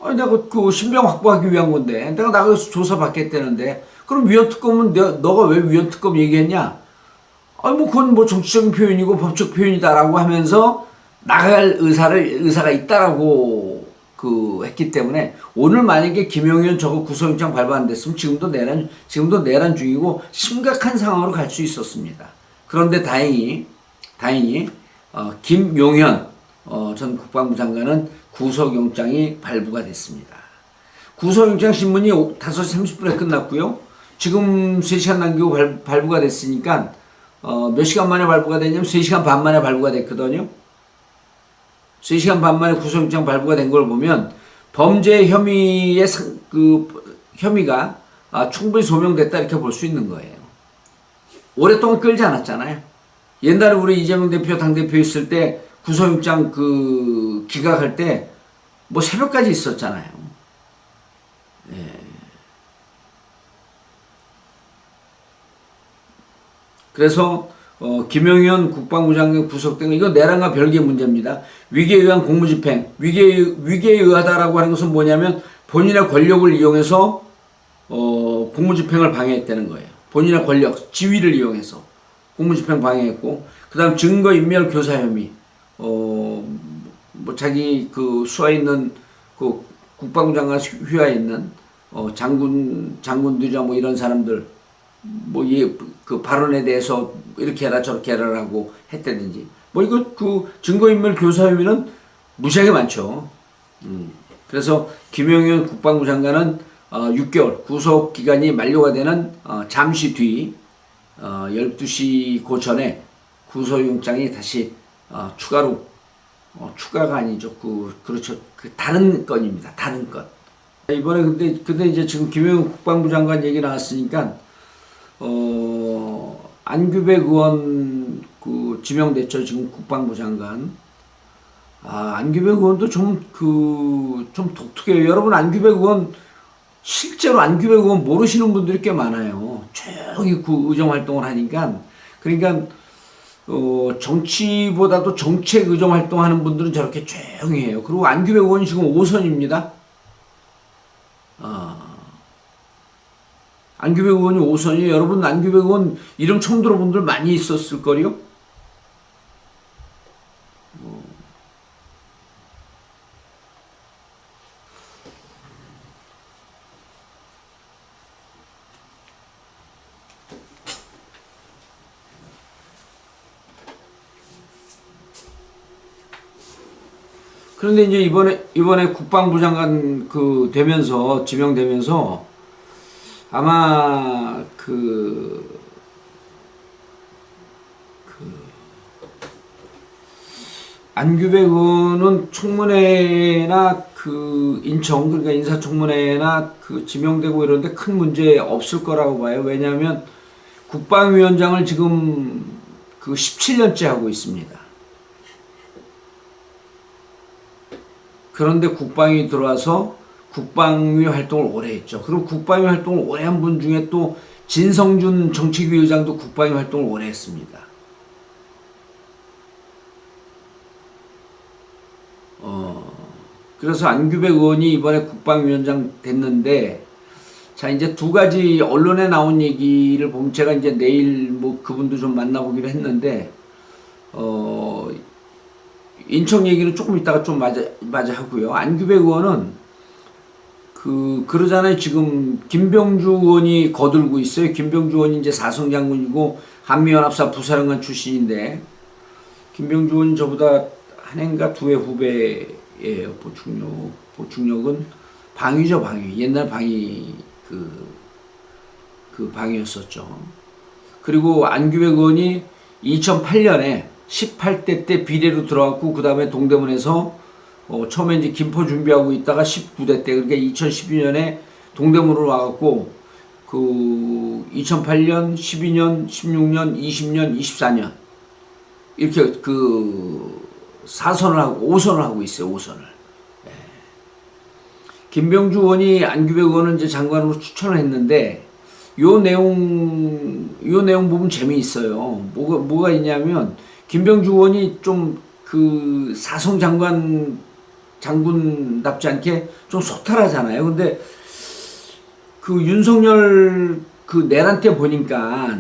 아니 내가 신병 확보하기 위한 건데 내가 나가서 조사 받겠다는데 그럼 위헌특검은 너가 왜 위헌특검 얘기했냐? 아니 뭐 그건 뭐 정치적인 표현이고 법적 표현이다라고 하면서 나갈 의사가 있다라고 했기 때문에 오늘 만약에 김용현 저거 구속영장 발부 안 됐으면 지금도 내란 중이고 심각한 상황으로 갈 수 있었습니다. 그런데 다행히 김용현 전 국방부 장관은 구속영장이 발부가 됐습니다. 구속영장 신문이 5시 30분에 끝났고요. 지금 3시간 남기고 발부가 됐으니까 몇 시간 만에 발부가 됐냐면 3시간 반 만에 발부가 됐거든요. 3시간 반 만에 구속영장 발부가 된 걸 보면 범죄 혐의의 혐의가 충분히 소명됐다 이렇게 볼 수 있는 거예요. 오랫동안 끌지 않았잖아요. 옛날에 우리 이재명 대표 당대표 있을 때 구속영장 기각할 때 뭐 새벽까지 있었잖아요. 예. 그래서 김영현 국방부 장관 구속된 거 이건 내란과 별개의 문제입니다. 위계에 의한 공무집행, 위계에 의하다라고 하는 것은 뭐냐면 본인의 권력을 이용해서 공무집행을 방해했다는 거예요. 본인의 권력, 지위를 이용해서 공무집행 방해했고, 그다음 증거인멸 교사 혐의, 뭐 자기 수하에 있는 국방부 장관 휘하에 있는 장군들이나 뭐 이런 사람들 뭐 그 발언에 대해서 이렇게 해라 저렇게 해라라고 했다든지 뭐 이거 증거인멸 교사 혐의는 무지하게 많죠. 그래서 김영현 국방부 장관은 6개월 구속 기간이 만료가 되는 잠시 뒤 12시 고전에 구속영장이 다시 추가가 아니죠. 그렇죠. 다른 건입니다. 다른 건. 이번에 근데 이제 지금 김영현 국방부 장관 얘기 나왔으니까 안규백 의원 지명됐죠. 지금 국방부 장관. 안규백 의원도 좀 독특해요. 여러분 안규백 의원 실제로 안규백 의원 모르시는 분들이 꽤 많아요. 조용히 의정 활동을 하니까. 그러니까 정치보다도 정책 의정 활동하는 분들은 저렇게 조용히 해요. 그리고 안규백 의원이 지금 5선입니다. 안규백 의원이 5선이에요. 여러분 안규백 의원 이름 처음 들어본 분들 많이 있었을걸요? 그런데 이제 이번에 국방부 장관 지명되면서 아마 안규백 의원은 청문회나 인청 그러니까 인사청문회나 지명되고 이런데 큰 문제 없을 거라고 봐요. 왜냐하면 국방위원장을 지금 17년째 하고 있습니다. 그런데 국방위 들어와서 국방위 활동을 오래 했죠. 그리고 국방위 활동을 오래 한 분 중에 또 진성준 정책위 의장도 국방위 활동을 오래 했습니다. 그래서 안규백 의원이 이번에 국방위원장 됐는데, 자, 이제 두 가지 언론에 나온 얘기를 보면 제가 이제 내일 뭐 그분도 좀 만나보기로 했는데, 인청 얘기는 조금 이따가 좀 맞아 하고요. 안규백 의원은 그러잖아요. 지금 김병주 의원이 거들고 있어요. 김병주 의원이 이제 사성장군이고 한미연합사 부사령관 출신인데, 김병주 의원이 저보다 한 해인가 두 해 후배예요. 보충력은 방위죠, 방위. 옛날 방위 방위였었죠. 그리고 안규백 의원이 2008년에 18대 때 비례로 들어갔고, 그 다음에 동대문에서 처음에 이제 김포 준비하고 있다가 19대 때, 그러니까 2012년에 동대문으로 와갖고 2008년, 12년, 16년, 20년, 24년 이렇게 4선을 하고 5선을 하고 있어요. 5선을. 예. 김병주 의원이 안규백 의원은 이제 장관으로 추천을 했는데, 요 내용 보면 재미있어요. 뭐가 있냐면, 김병주 의원이 좀 사성 장군답지 않게 좀 소탈하잖아요. 근데 윤석열 내란 때 보니까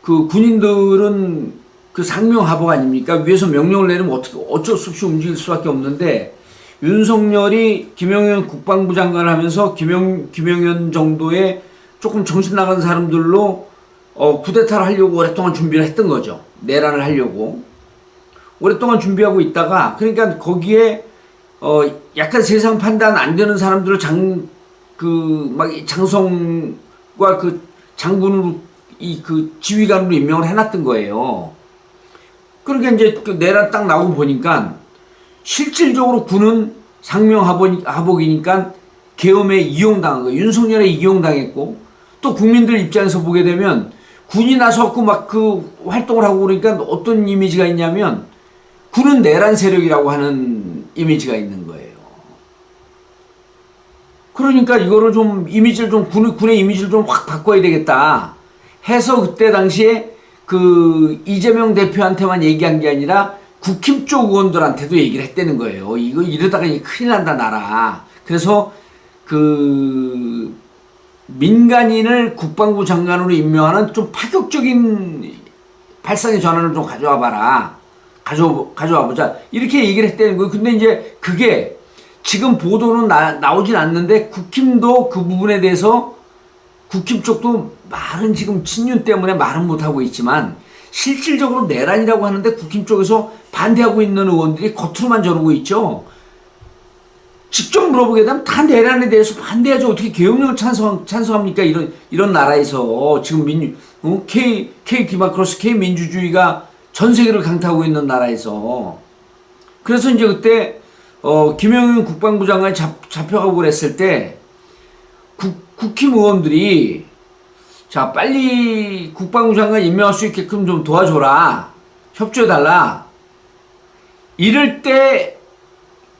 군인들은 상명하복 아닙니까? 위에서 명령을 내리면 어쩔 수 없이 움직일 수밖에 없는데, 윤석열이 김영현 국방부 장관을 하면서 김영현 정도의 조금 정신 나간 사람들로 쿠데타를 하려고 오랫동안 준비를 했던 거죠. 내란을 하려고 오랫동안 준비하고 있다가, 그러니까 거기에 약간 세상 판단 안 되는 사람들을 장성과 장군으로 이 그 지휘관으로 임명을 해놨던 거예요. 그러니까 이제 그 내란 딱 나오고 보니까 실질적으로 군은 상명하복이니까 계엄에 이용당한 거예요. 윤석열에 이용당했고, 또 국민들 입장에서 보게 되면 군이 나서갖고 막 그 활동을 하고 그러니까 어떤 이미지가 있냐면 군은 내란 세력이라고 하는 이미지가 있는 거예요. 그러니까 이거를 좀 이미지를 좀 군의 이미지를 좀 확 바꿔야 되겠다 해서 그때 당시에 그 이재명 대표한테만 얘기한 게 아니라 국힘 쪽 의원들한테도 얘기를 했다는 거예요. 이거 이러다가 큰일 난다 나라. 그래서 그 민간인을 국방부 장관으로 임명하는 좀 파격적인 발상의 전환을 좀 가져와 봐라. 가져와 보자. 이렇게 얘기를 했다는 거예요. 근데 이제 그게 지금 보도는 나오진 않는데 국힘도 그 부분에 대해서 국힘 쪽도 말은 지금 친윤 때문에 말은 못하고 있지만 실질적으로 내란이라고 하는데 국힘 쪽에서 반대하고 있는 의원들이 겉으로만 저러고 있죠. 직접 물어보게 되면 다 내란에 대해서 반대하죠. 어떻게 계엄령을 찬성합니까? 이런 나라에서 지금 K 디마크로스 K 민주주의가 전 세계를 강타하고 있는 나라에서. 그래서 이제 그때 김영윤 국방부 장관이 잡혀가고 그랬을 때 국힘 의원들이 자 빨리 국방부 장관 임명할 수 있게끔 좀 도와줘라, 협조해달라 이럴 때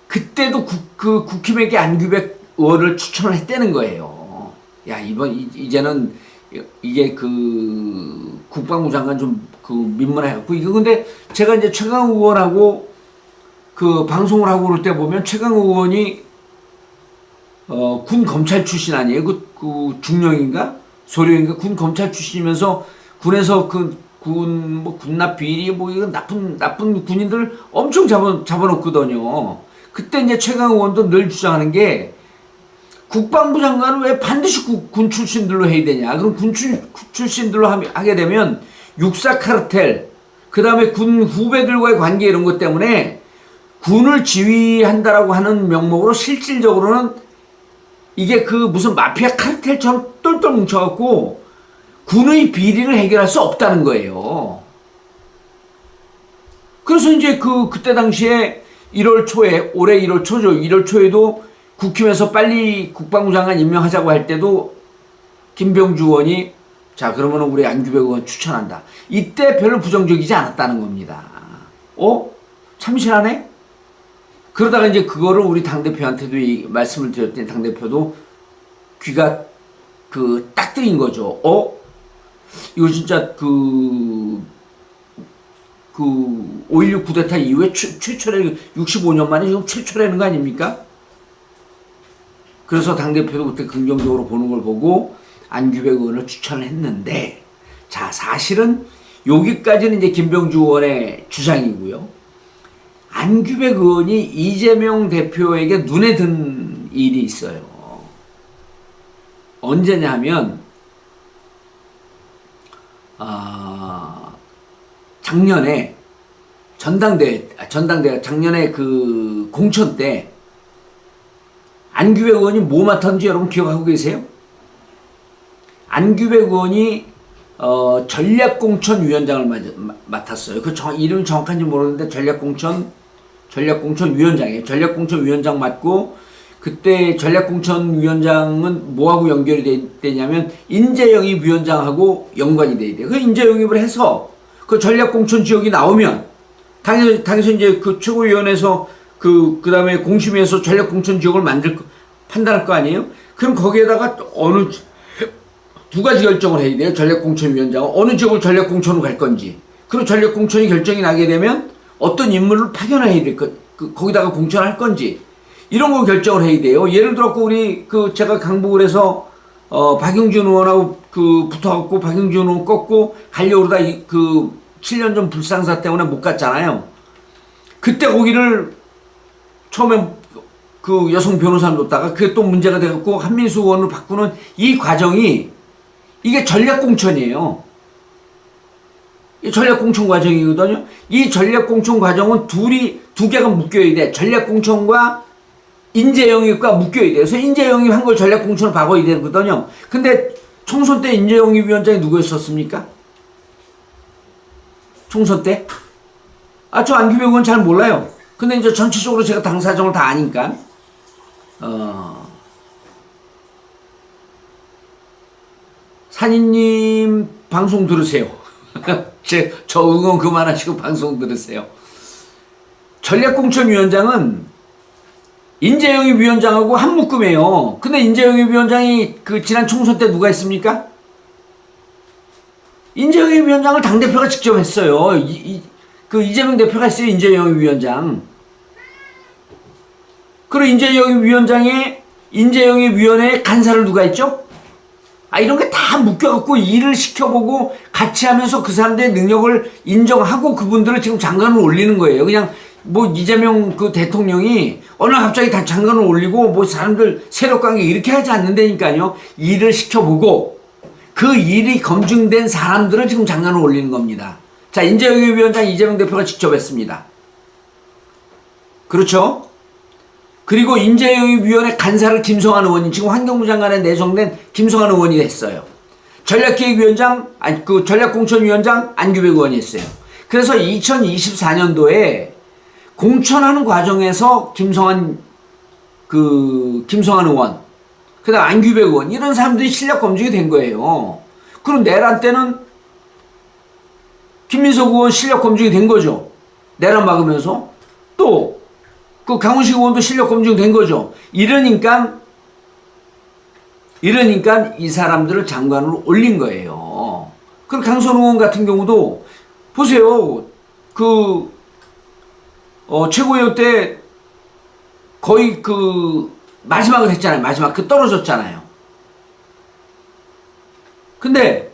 그때도 국힘에게 안규백 의원을 추천을 했다는 거예요. 야 이제는 이게 그 국방부 장관 좀 그 민문해갖고 이거. 근데 제가 이제 최강욱 의원하고 그 방송을 하고 그럴 때 보면 최강욱 의원이 군 검찰 출신 아니에요? 그 중령인가 소령인가 군 검찰 출신이면서 군에서 군납 비리 이거 나쁜 군인들 엄청 잡아놓거든요. 그때 이제 최강욱 의원도 늘 주장하는 게 국방부 장관은 왜 반드시 군 출신들로 해야 되냐? 그럼 군 출신들로 하게 되면 육사 카르텔, 그 다음에 군 후배들과의 관계 이런 것 때문에 군을 지휘한다라고 하는 명목으로 실질적으로는 이게 그 무슨 마피아 카르텔처럼 똘똘 뭉쳐갖고 군의 비리를 해결할 수 없다는 거예요. 그래서 이제 그때 당시에 1월 초에, 올해 1월 초죠. 1월 초에도 국힘에서 빨리 국방부 장관 임명하자고 할 때도 김병주 의원이 자 그러면 우리 안규백 의원 추천한다. 이때 별로 부정적이지 않았다는 겁니다. 참신하네? 그러다가 이제 그거를 우리 당대표한테도 말씀을 드렸더니 당대표도 귀가 딱 뜨인 거죠. 이거 진짜 5.16 쿠데타 이후에 최초래 65년 만에 지금 최초라는 거 아닙니까? 그래서 당대표도 그때 긍정적으로 보는 걸 보고 안규백 의원을 추천을 했는데, 자, 사실은 여기까지는 이제 김병주 의원의 주장이고요. 안규백 의원이 이재명 대표에게 눈에 든 일이 있어요. 언제냐 하면, 작년에 작년에 그 공천 때 안규백 의원이 뭐 맡았는지 여러분 기억하고 계세요? 안규백 의원이 전략공천위원장을 맡았어요. 이름이 정확한지 모르는데 전략공천위원장이에요. 전략공천위원장 맡고, 그때 전략공천위원장은 뭐하고 연결이 되냐면 인재영입 위원장하고 연관이 돼야 돼요. 그 인재영입을 해서 그 전략공천 지역이 나오면 당연히 이제 그 최고위원회에서 그 다음에 공심위에서 전략공천 지역을 판단할 거 아니에요? 그럼 거기에다가 두 가지 결정을 해야 돼요. 전략공천위원장은 어느 지역을 전략공천으로 갈 건지, 그리고 전략공천이 결정이 나게 되면 어떤 인물을 파견해야 될 거기다가 공천할 건지, 이런 거 결정을 해야 돼요. 예를 들어 우리 제가 강북을 해서 박용준 의원하고 붙어갖고 박용준 의원 꺾고 가려고 그러다 7년 전 불상사 때문에 못 갔잖아요. 그때 거기를 처음에 그 여성 변호사를 놓다가 그게 또 문제가 돼갖고 한민수 의원을 바꾸는 이 과정이, 이게 전략공천이에요. 이 전략공천 과정이거든요. 이 전략공천 과정은 두 개가 묶여야 돼. 전략공천과 인재영입과 묶여야 돼. 그래서 인재영입 한 걸 전략공천으로 바꿔야 되거든요. 근데 총선 때 인재영입 위원장이 누구였었습니까? 총선 때? 저 안규백 의원 잘 몰라요. 근데 이제 전체적으로 제가 당 사정을 다 아니까, 산이님 방송 들으세요. 저 응원 그만하시고 방송 들으세요. 전략공천위원장은 인재영입 위원장하고 한 묶음이에요. 근데 인재영입 위원장이 그 지난 총선 때 누가 했습니까? 인재영입 위원장을 당대표가 직접 했어요. 그 이재명 대표가 했어요. 인재영입 위원장. 그리고 인재영입 위원회에 간사를 누가 했죠? 이런 게 다 묶여갖고 일을 시켜보고 같이 하면서 그 사람들의 능력을 인정하고 그분들을 지금 장관을 올리는 거예요. 그냥 뭐 이재명 그 대통령이 어느 날 갑자기 다 장관을 올리고 뭐 사람들 세력관계 이렇게 하지 않는다니까요. 일을 시켜보고 그 일이 검증된 사람들을 지금 장관을 올리는 겁니다. 자, 인재영입 위원장 이재명 대표가 직접 했습니다. 그렇죠? 그리고 인재영입위원회 간사를 김성환 의원이, 지금 환경부 장관에 내정된 김성환 의원이 했어요. 전략기획위원장, 전략공천위원장 안규백 의원이 했어요. 그래서 2024년도에 공천하는 과정에서 김성환 의원, 그 다음 안규백 의원, 이런 사람들이 실력 검증이 된 거예요. 그럼 내란 때는 김민석 의원 실력 검증이 된 거죠. 내란 막으면서. 또 그 강훈식 의원도 실력 검증된 거죠. 이러니까 이 사람들을 장관으로 올린 거예요. 그리고 강선 의원 같은 경우도 보세요. 최고위원 때 거의 마지막을 했잖아요. 마지막 떨어졌잖아요. 근데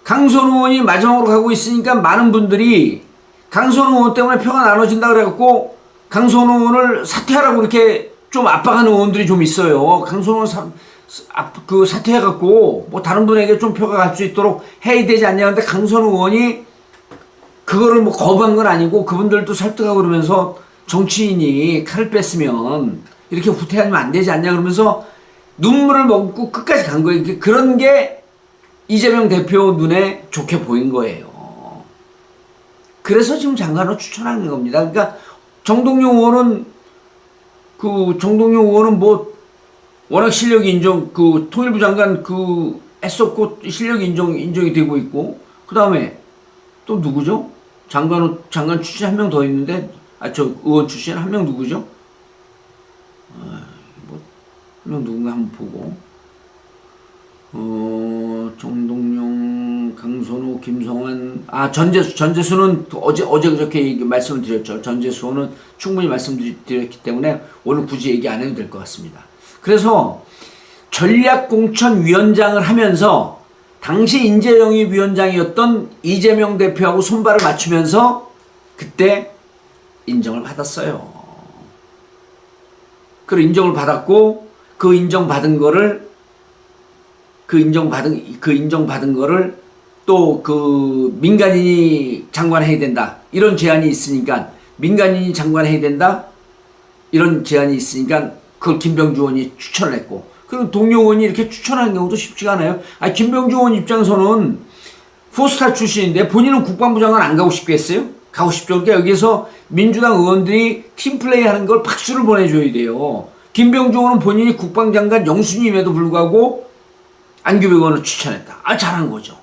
강선 의원이 마지막으로 가고 있으니까 많은 분들이 강선 의원 때문에 표가 나눠진다 그래갖고 강선 의원을 사퇴하라고 이렇게 좀 압박하는 의원들이 좀 있어요. 강선 의원 사퇴해갖고 뭐 다른 분에게 좀 표가 갈 수 있도록 해야 되지 않냐. 근데 강선 의원이 그거를 뭐 거부한 건 아니고 그분들도 설득하고 그러면서 정치인이 칼을 뺐으면 이렇게 후퇴하면 안 되지 않냐 그러면서 눈물을 먹고 끝까지 간 거예요. 그런 게 이재명 대표 눈에 좋게 보인 거예요. 그래서 지금 장관으로 추천하는 겁니다. 그러니까 정동영 의원은 뭐 워낙 실력이 통일부 장관 했었고 실력이 인정이 되고 있고, 그 다음에 또 누구죠? 장관 출신 한 명 더 있는데, 의원 출신 한 명 누구죠? 한 명 누군가 한번 보고. 정동영, 강선우, 김성환, 전재수는 어제 그저께 말씀을 드렸죠. 전재수는 충분히 말씀드렸기 때문에 오늘 굳이 얘기 안 해도 될 것 같습니다. 그래서 전략공천위원장을 하면서 당시 인재영입위원장이었던 이재명 대표하고 손발을 맞추면서 그때 인정을 받았어요. 그리고 인정을 받았고 그 인정받은 거를 또 민간인이 장관해야 된다. 이런 제안이 있으니까 민간인이 장관해야 된다. 이런 제안이 있으니까 그걸 김병주 의원이 추천을 했고, 그리고 동료 의원이 이렇게 추천하는 경우도 쉽지가 않아요. 김병주 의원 입장에서는 포스타 출신인데 본인은 국방부 장관 안 가고 싶겠어요? 가고 싶죠. 그러니까 여기서 민주당 의원들이 팀플레이 하는 걸 박수를 보내줘야 돼요. 김병주 의원은 본인이 국방장관 영순임에도 불구하고 안규백 의원을 추천했다. 잘한 거죠.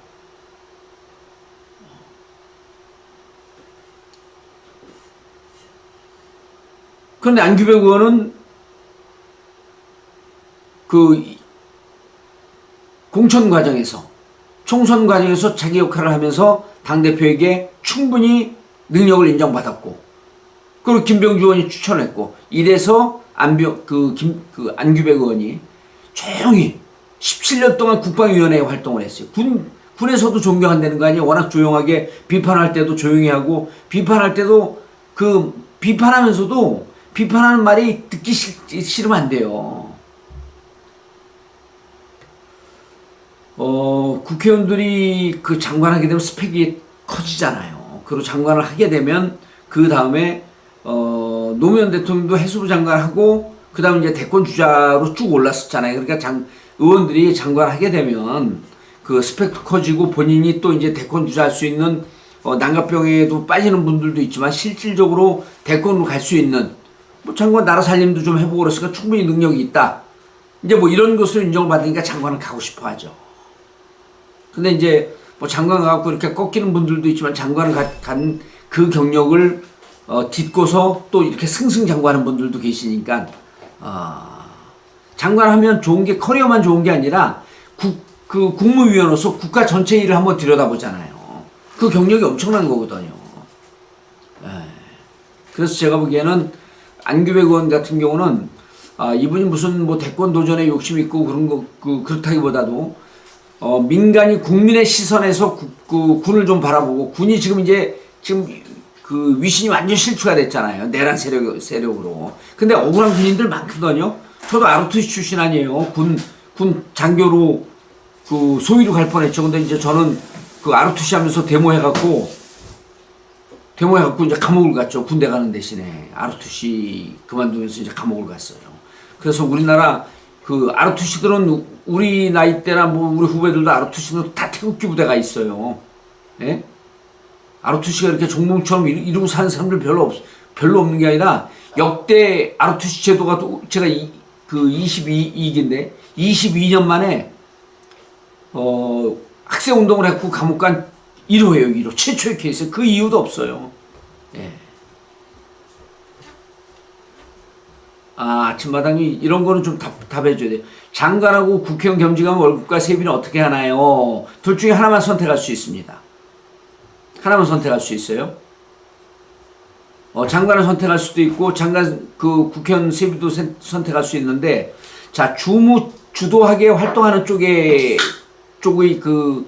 그런데 안규백 의원은 공천 과정에서, 총선 과정에서 자기 역할을 하면서 당대표에게 충분히 능력을 인정받았고, 그리고 김병주 의원이 추천했고, 이래서 안규백 의원이 조용히 17년 동안 국방위원회 활동을 했어요. 군에서도 존경한다는 거 아니에요? 워낙 조용하게 비판할 때도 조용히 하고, 비판할 때도 비판하면서도 비판하는 말이 듣기 싫으면 안 돼요. 국회의원들이 장관하게 되면 스펙이 커지잖아요. 그리고 장관을 하게 되면 그 다음에 노무현 대통령도 해수부 장관하고 그 다음에 이제 대권 주자로 쭉 올랐었잖아요. 그러니까 의원들이 장관을 하게 되면 그 스펙도 커지고 본인이 또 이제 대권 주자할 수 있는 난각병에도 빠지는 분들도 있지만 실질적으로 대권으로 갈 수 있는 뭐 장관 나라 살림도 좀 해보고 그랬으니까 충분히 능력이 있다. 이제 뭐 이런 것을 인정을 받으니까 장관을 가고 싶어 하죠. 근데 이제 뭐 장관 가갖고 이렇게 꺾이는 분들도 있지만 장관을 간 그 경력을 딛고서 또 이렇게 승승장구하는 분들도 계시니까 장관하면 좋은 게 커리어만 좋은 게 아니라 그 국무위원으로서 국가 전체 일을 한번 들여다보잖아요. 그 경력이 엄청난 거거든요. 그래서 제가 보기에는 안규백 의원 같은 경우는 이분이 무슨 뭐 대권 도전에 욕심 있고 그렇다기보다도 민간이 국민의 시선에서 군을 좀 바라보고 군이 지금 그 위신이 완전 실추가 됐잖아요. 내란 세력으로. 근데 억울한 군인들 많거든요. 저도 ROTC 출신 아니에요. 군 장교로 그 소위로 갈 뻔했죠. 근데 이제 저는 그 ROTC 하면서 데모해갖고 이제 감옥을 갔죠. 군대 가는 대신에 ROTC 그만두면서 이제 감옥을 갔어요. 그래서 우리나라 그 ROTC들은 우리 나이 때나 뭐 우리 후배들도 ROTC는 다 태극기 부대가 있어요. 예? ROTC가 이렇게 종봉처럼 이루고 사는 사람들 별로 없는 게 아니라 역대 ROTC 제도가 또 제가 그 22기인데 22년 만에 학생 운동을 했고 감옥 간 1호예요. 1호. 최초의 케이스. 그 이유도 없어요. 예. 아침마당이 이런 거는 좀 답해줘야 돼요. 장관하고 국회의원 겸직하면 월급과 세비는 어떻게 하나요? 둘 중에 하나만 선택할 수 있습니다. 하나만 선택할 수 있어요. 장관을 선택할 수도 있고 그 국회의원 세비도 선택할 수 있는데 자 주도하게 활동하는 쪽의 그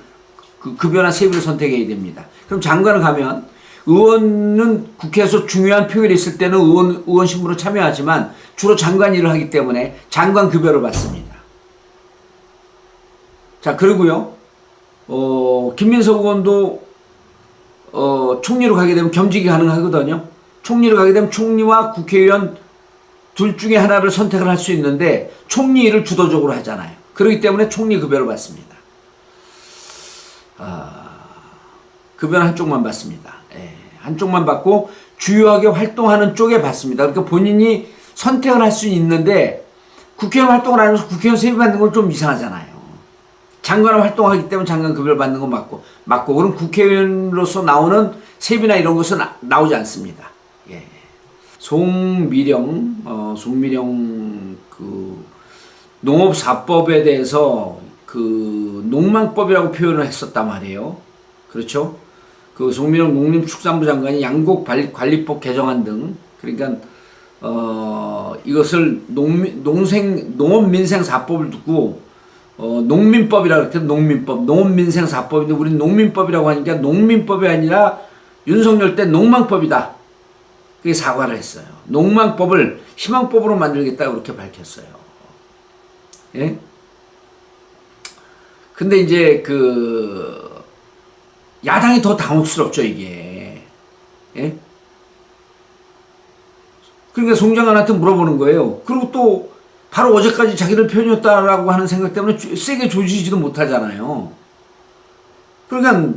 급여나 세비를 선택해야 됩니다. 그럼 장관을 가면 의원은 국회에서 중요한 표결이 있을 때는 의원 신분으로 참여하지만 주로 장관 일을 하기 때문에 장관 급여를 받습니다. 자 그리고요 김민석 의원도 총리로 가게 되면 겸직이 가능하거든요. 총리로 가게 되면 총리와 국회의원 둘 중에 하나를 선택을 할 수 있는데 총리 일을 주도적으로 하잖아요. 그렇기 때문에 총리 급여를 받습니다. 급여는 한쪽만 받습니다. 한쪽만 받고 주요하게 활동하는 쪽에 받습니다. 그러니까 본인이 선택을 할 수 있는데 국회의원 활동을 하면서 국회의원 세비 받는 건 좀 이상하잖아요. 장관을 활동하기 때문에 장관 급여를 받는 건 맞고 그럼 국회의원으로서 나오는 세비나 이런 것은 나오지 않습니다. 예. 송미령 그 농업사법에 대해서 그 농망법이라고 표현을 했었단 말이에요. 그렇죠? 그 송미령 농림축산부 장관이 양곡관리법 개정안 등 그러니까 이것을 농업민생사법을 두고 농민법이라고 했더니 농업민생사법인데 우리는 농민법이라고 하니까 농민법이 아니라 윤석열 때 농망법이다. 그게 사과를 했어요. 농망법을 희망법으로 만들겠다고 그렇게 밝혔어요. 예? 근데 이제 그 야당이 더 당혹스럽죠, 이게. 예? 그러니까 송 장관한테 물어보는 거예요. 그리고 또 바로 어제까지 자기를 편이었다라고 하는 생각 때문에 세게 조지지도 못하잖아요. 그러니까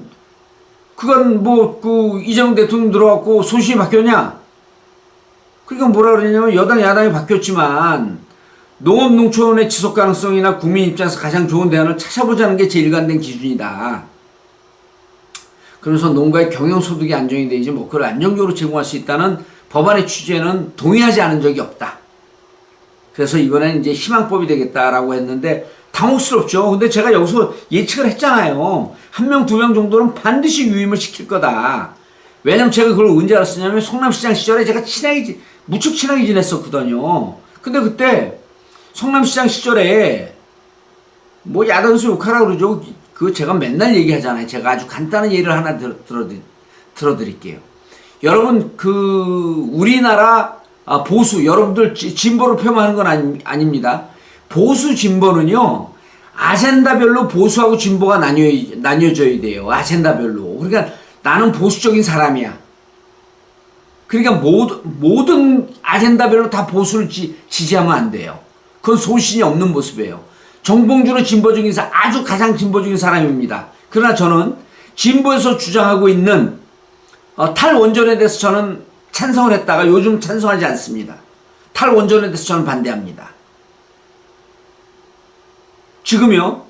그건 뭐 그 이재명 대통령 들어왔고 소신이 바뀌었냐? 그러니까 뭐라 그러냐면 야당이 바뀌었지만 농업농촌의 지속 가능성이나 국민 입장에서 가장 좋은 대안을 찾아보자는 게 제일 일관된 기준이다. 그러면서 농가의 경영소득이 안정이 되지 뭐 그걸 안정적으로 제공할 수 있다는 법안의 취지에는 동의하지 않은 적이 없다. 그래서 이번에는 이제 희망법이 되겠다라고 했는데 당혹스럽죠. 근데 제가 여기서 예측을 했잖아요. 1명, 2명 정도는 반드시 유임을 시킬 거다. 왜냐면 제가 그걸 언제 알았었냐면 성남시장 시절에 제가 무척 친하게 지냈었거든요. 근데 그때 성남시장 시절에 뭐 야단수 욕하라 그러죠. 그거 제가 맨날 얘기하잖아요. 제가 아주 간단한 예를 하나 들어드릴게요. 여러분 그 우리나라 보수 여러분들 진보를 폄하하는 건 아닙니다. 보수 진보는요 아젠다별로 보수하고 진보가 나뉘어져야 돼요. 아젠다별로. 그러니까 나는 보수적인 사람이야. 그러니까 모든 아젠다별로 다 보수를 지지하면 안 돼요. 그건 소신이 없는 모습이에요. 정봉주는 진보적인 아주 가장 진보적인 사람입니다. 그러나 저는 진보에서 주장하고 있는 탈원전에 대해서 저는 찬성을 했다가 요즘 찬성하지 않습니다. 탈원전에 대해서 저는 반대합니다. 지금요,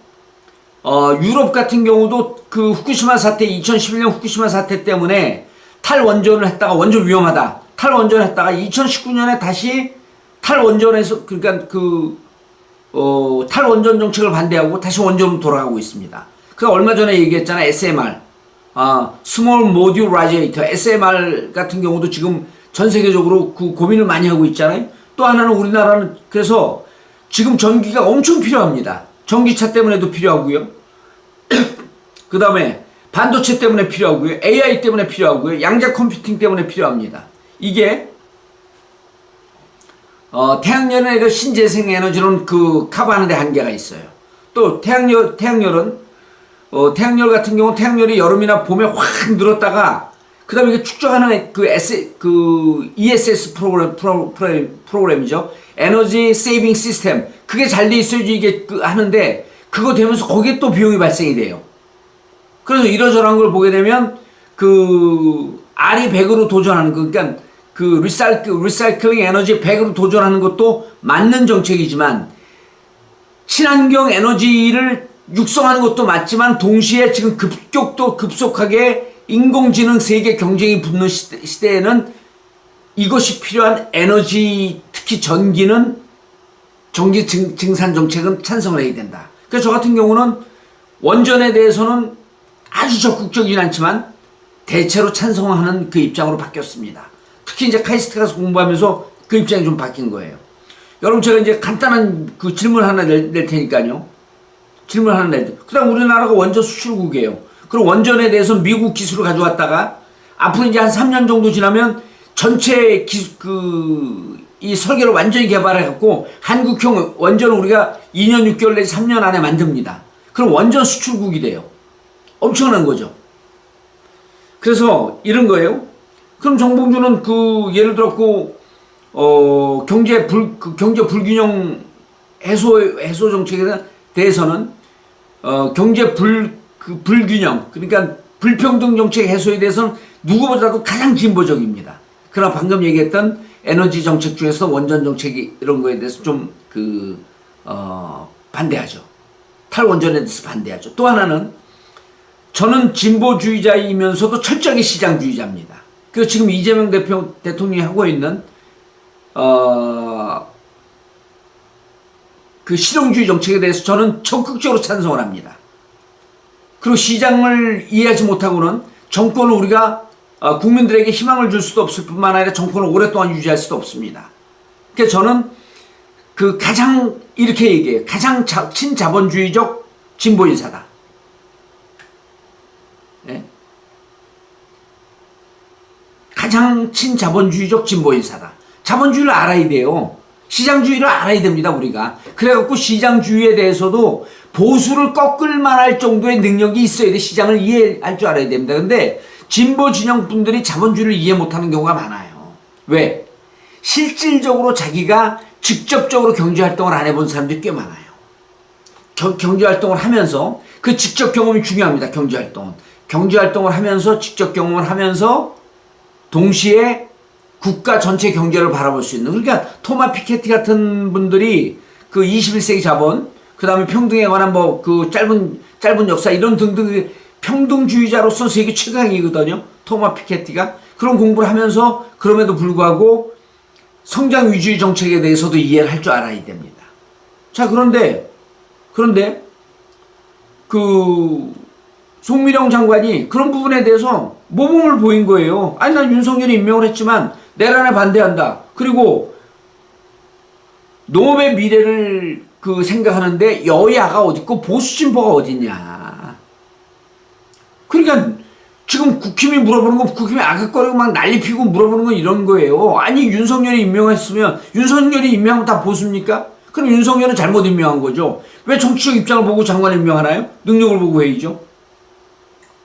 유럽 같은 경우도 그 후쿠시마 사태, 2011년 후쿠시마 사태 때문에 탈원전을 했다가 원전 위험하다. 탈원전을 했다가 2019년에 다시 탈원전에서, 그러니까 탈원전 정책을 반대하고 다시 원전으로 돌아가고 있습니다. 그 얼마 전에 얘기했잖아요. SMR. Small Modular Reactor. SMR 같은 경우도 지금 전 세계적으로 그 고민을 많이 하고 있잖아요. 또 하나는 우리나라는 그래서 지금 전기가 엄청 필요합니다. 전기차 때문에도 필요하고요. 그 다음에 반도체 때문에 필요하고요. AI 때문에 필요하고요. 양자 컴퓨팅 때문에 필요합니다. 이게 태양열의 그 신재생 에너지는 그 커버하는 데 한계가 있어요. 또 태양열 같은 경우는 태양열이 여름이나 봄에 확 늘었다가 그 다음에 이게 축적하는 그 ESS 프로그램이죠. 에너지 세이빙 시스템. 그게 잘 돼 있어야지 이게 하는데 그거 되면서 거기에 또 비용이 발생이 돼요. 그래서 이러저러한 걸 보게 되면 R이 100으로 도전하는 거, 그러니까 리사이클링 에너지 100으로 도전하는 것도 맞는 정책이지만 친환경 에너지를 육성하는 것도 맞지만 동시에 지금 급속하게 인공지능 세계 경쟁이 붙는 시대에는 이것이 필요한 에너지, 특히 전기 증산 정책은 찬성을 해야 된다. 그래서 저 같은 경우는 원전에 대해서는 아주 적극적이진 않지만 대체로 찬성하는 그 입장으로 바뀌었습니다. 특히 이제 카이스트 가서 공부하면서 그 입장이 좀 바뀐 거예요. 여러분 제가 이제 간단한 그 질문 하나 낼 테니까요. 질문 하나 낼 테. 그다음 우리나라가 원전 수출국이에요. 그럼 원전에 대해서 미국 기술을 가져왔다가 앞으로 이제 한 3년 정도 지나면 전체 이 설계를 완전히 개발해갖고 한국형 원전을 우리가 2년 6개월 내지 3년 안에 만듭니다. 그럼 원전 수출국이 돼요. 엄청난 거죠. 그래서 이런 거예요. 그럼 정봉주는 예를 들어 경제 불균형 해소 정책에 대해서는 경제 불균형, 그러니까 불평등 정책 해소에 대해서는 누구보다도 가장 진보적입니다. 그러나 방금 얘기했던 에너지 정책 중에서 원전 정책이 이런 거에 대해서 좀 반대하죠. 탈원전에 대해서 반대하죠. 또 하나는 저는 진보주의자이면서도 철저하게 시장주의자입니다. 그래서 지금 이재명 대통령이 하고 있는 그 실용주의 정책에 대해서 저는 적극적으로 찬성을 합니다. 그리고 시장을 이해하지 못하고는 정권을 우리가 국민들에게 희망을 줄 수도 없을 뿐만 아니라 정권을 오랫동안 유지할 수도 없습니다. 그래서 저는 가장 이렇게 얘기해요. 가장 친자본주의적 진보인사다. 네? 가장 친자본주의적 진보인사다. 자본주의를 알아야 돼요. 시장주의를 알아야 됩니다, 우리가. 그래갖고 시장주의에 대해서도 보수를 꺾을 만할 정도의 능력이 있어야 돼. 시장을 이해할 줄 알아야 됩니다. 근데 진보 진영 분들이 자본주의를 이해 못하는 경우가 많아요. 왜? 실질적으로 자기가 직접적으로 경제활동을 안 해본 사람들이 꽤 많아요. 경제활동을 하면서 그 직접 경험이 중요합니다. 경제활동을 하면서 직접 경험을 하면서 동시에 국가 전체 경제를 바라볼 수 있는, 그러니까 토마 피케티 같은 분들이 그 21세기 자본, 그 다음에 평등에 관한 짧은 역사 이런 등등 평등주의자로서 세계 최강이거든요. 토마 피케티가. 그런 공부를 하면서 그럼에도 불구하고 성장 위주의 정책에 대해서도 이해를 할 줄 알아야 됩니다. 자, 그런데 송미령 장관이 그런 부분에 대해서 모범을 보인 거예요. 아니, 난 윤석열이 임명을 했지만 내란에 반대한다. 그리고 농업의 미래를 생각하는데 여야가 어딨고 보수 진보가 어딨냐. 그러니까 지금 국힘이 물어보는 건 국힘이 아각거리고 막 난리 피고 물어보는 건 이런 거예요. 아니, 윤석열이 임명했으면 윤석열이 임명하면 다 보수입니까? 그럼 윤석열은 잘못 임명한 거죠. 왜 정치적 입장을 보고 장관 임명하나요? 능력을 보고 해야죠.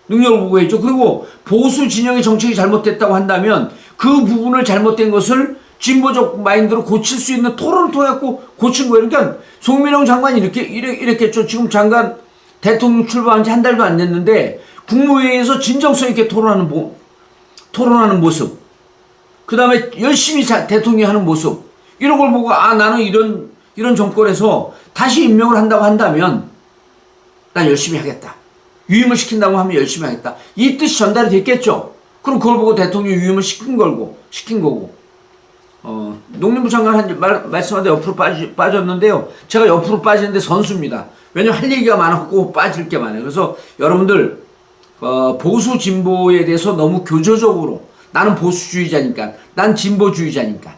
그리고 보수 진영의 정책이 잘못됐다고 한다면 그 부분을 잘못된 것을 진보적 마인드로 고칠 수 있는 토론을 통해 갖고 고친 거예요. 그러니까 송민영 장관이 이랬겠죠. 지금 장관 대통령 출범한 지 한 달도 안 됐는데 국무회의에서 진정성 있게 토론하는 모습, 그 다음에 열심히 대통령이 하는 모습, 이런 걸 보고 나는 이런 정권에서 다시 임명을 한다고 한다면 난 열심히 하겠다. 유임을 시킨다고 하면 열심히 하겠다. 이 뜻이 전달이 됐겠죠. 그럼 그걸 보고 대통령이 유임을 시킨 거고. 농림부 장관 말씀하다 옆으로 빠졌는데요. 제가 옆으로 빠지는데 선수입니다. 왜냐면 할 얘기가 많았고 빠질 게 많아요. 그래서 여러분들 보수 진보에 대해서 너무 교조적으로 나는 보수주의자니까, 난 진보주의자니까.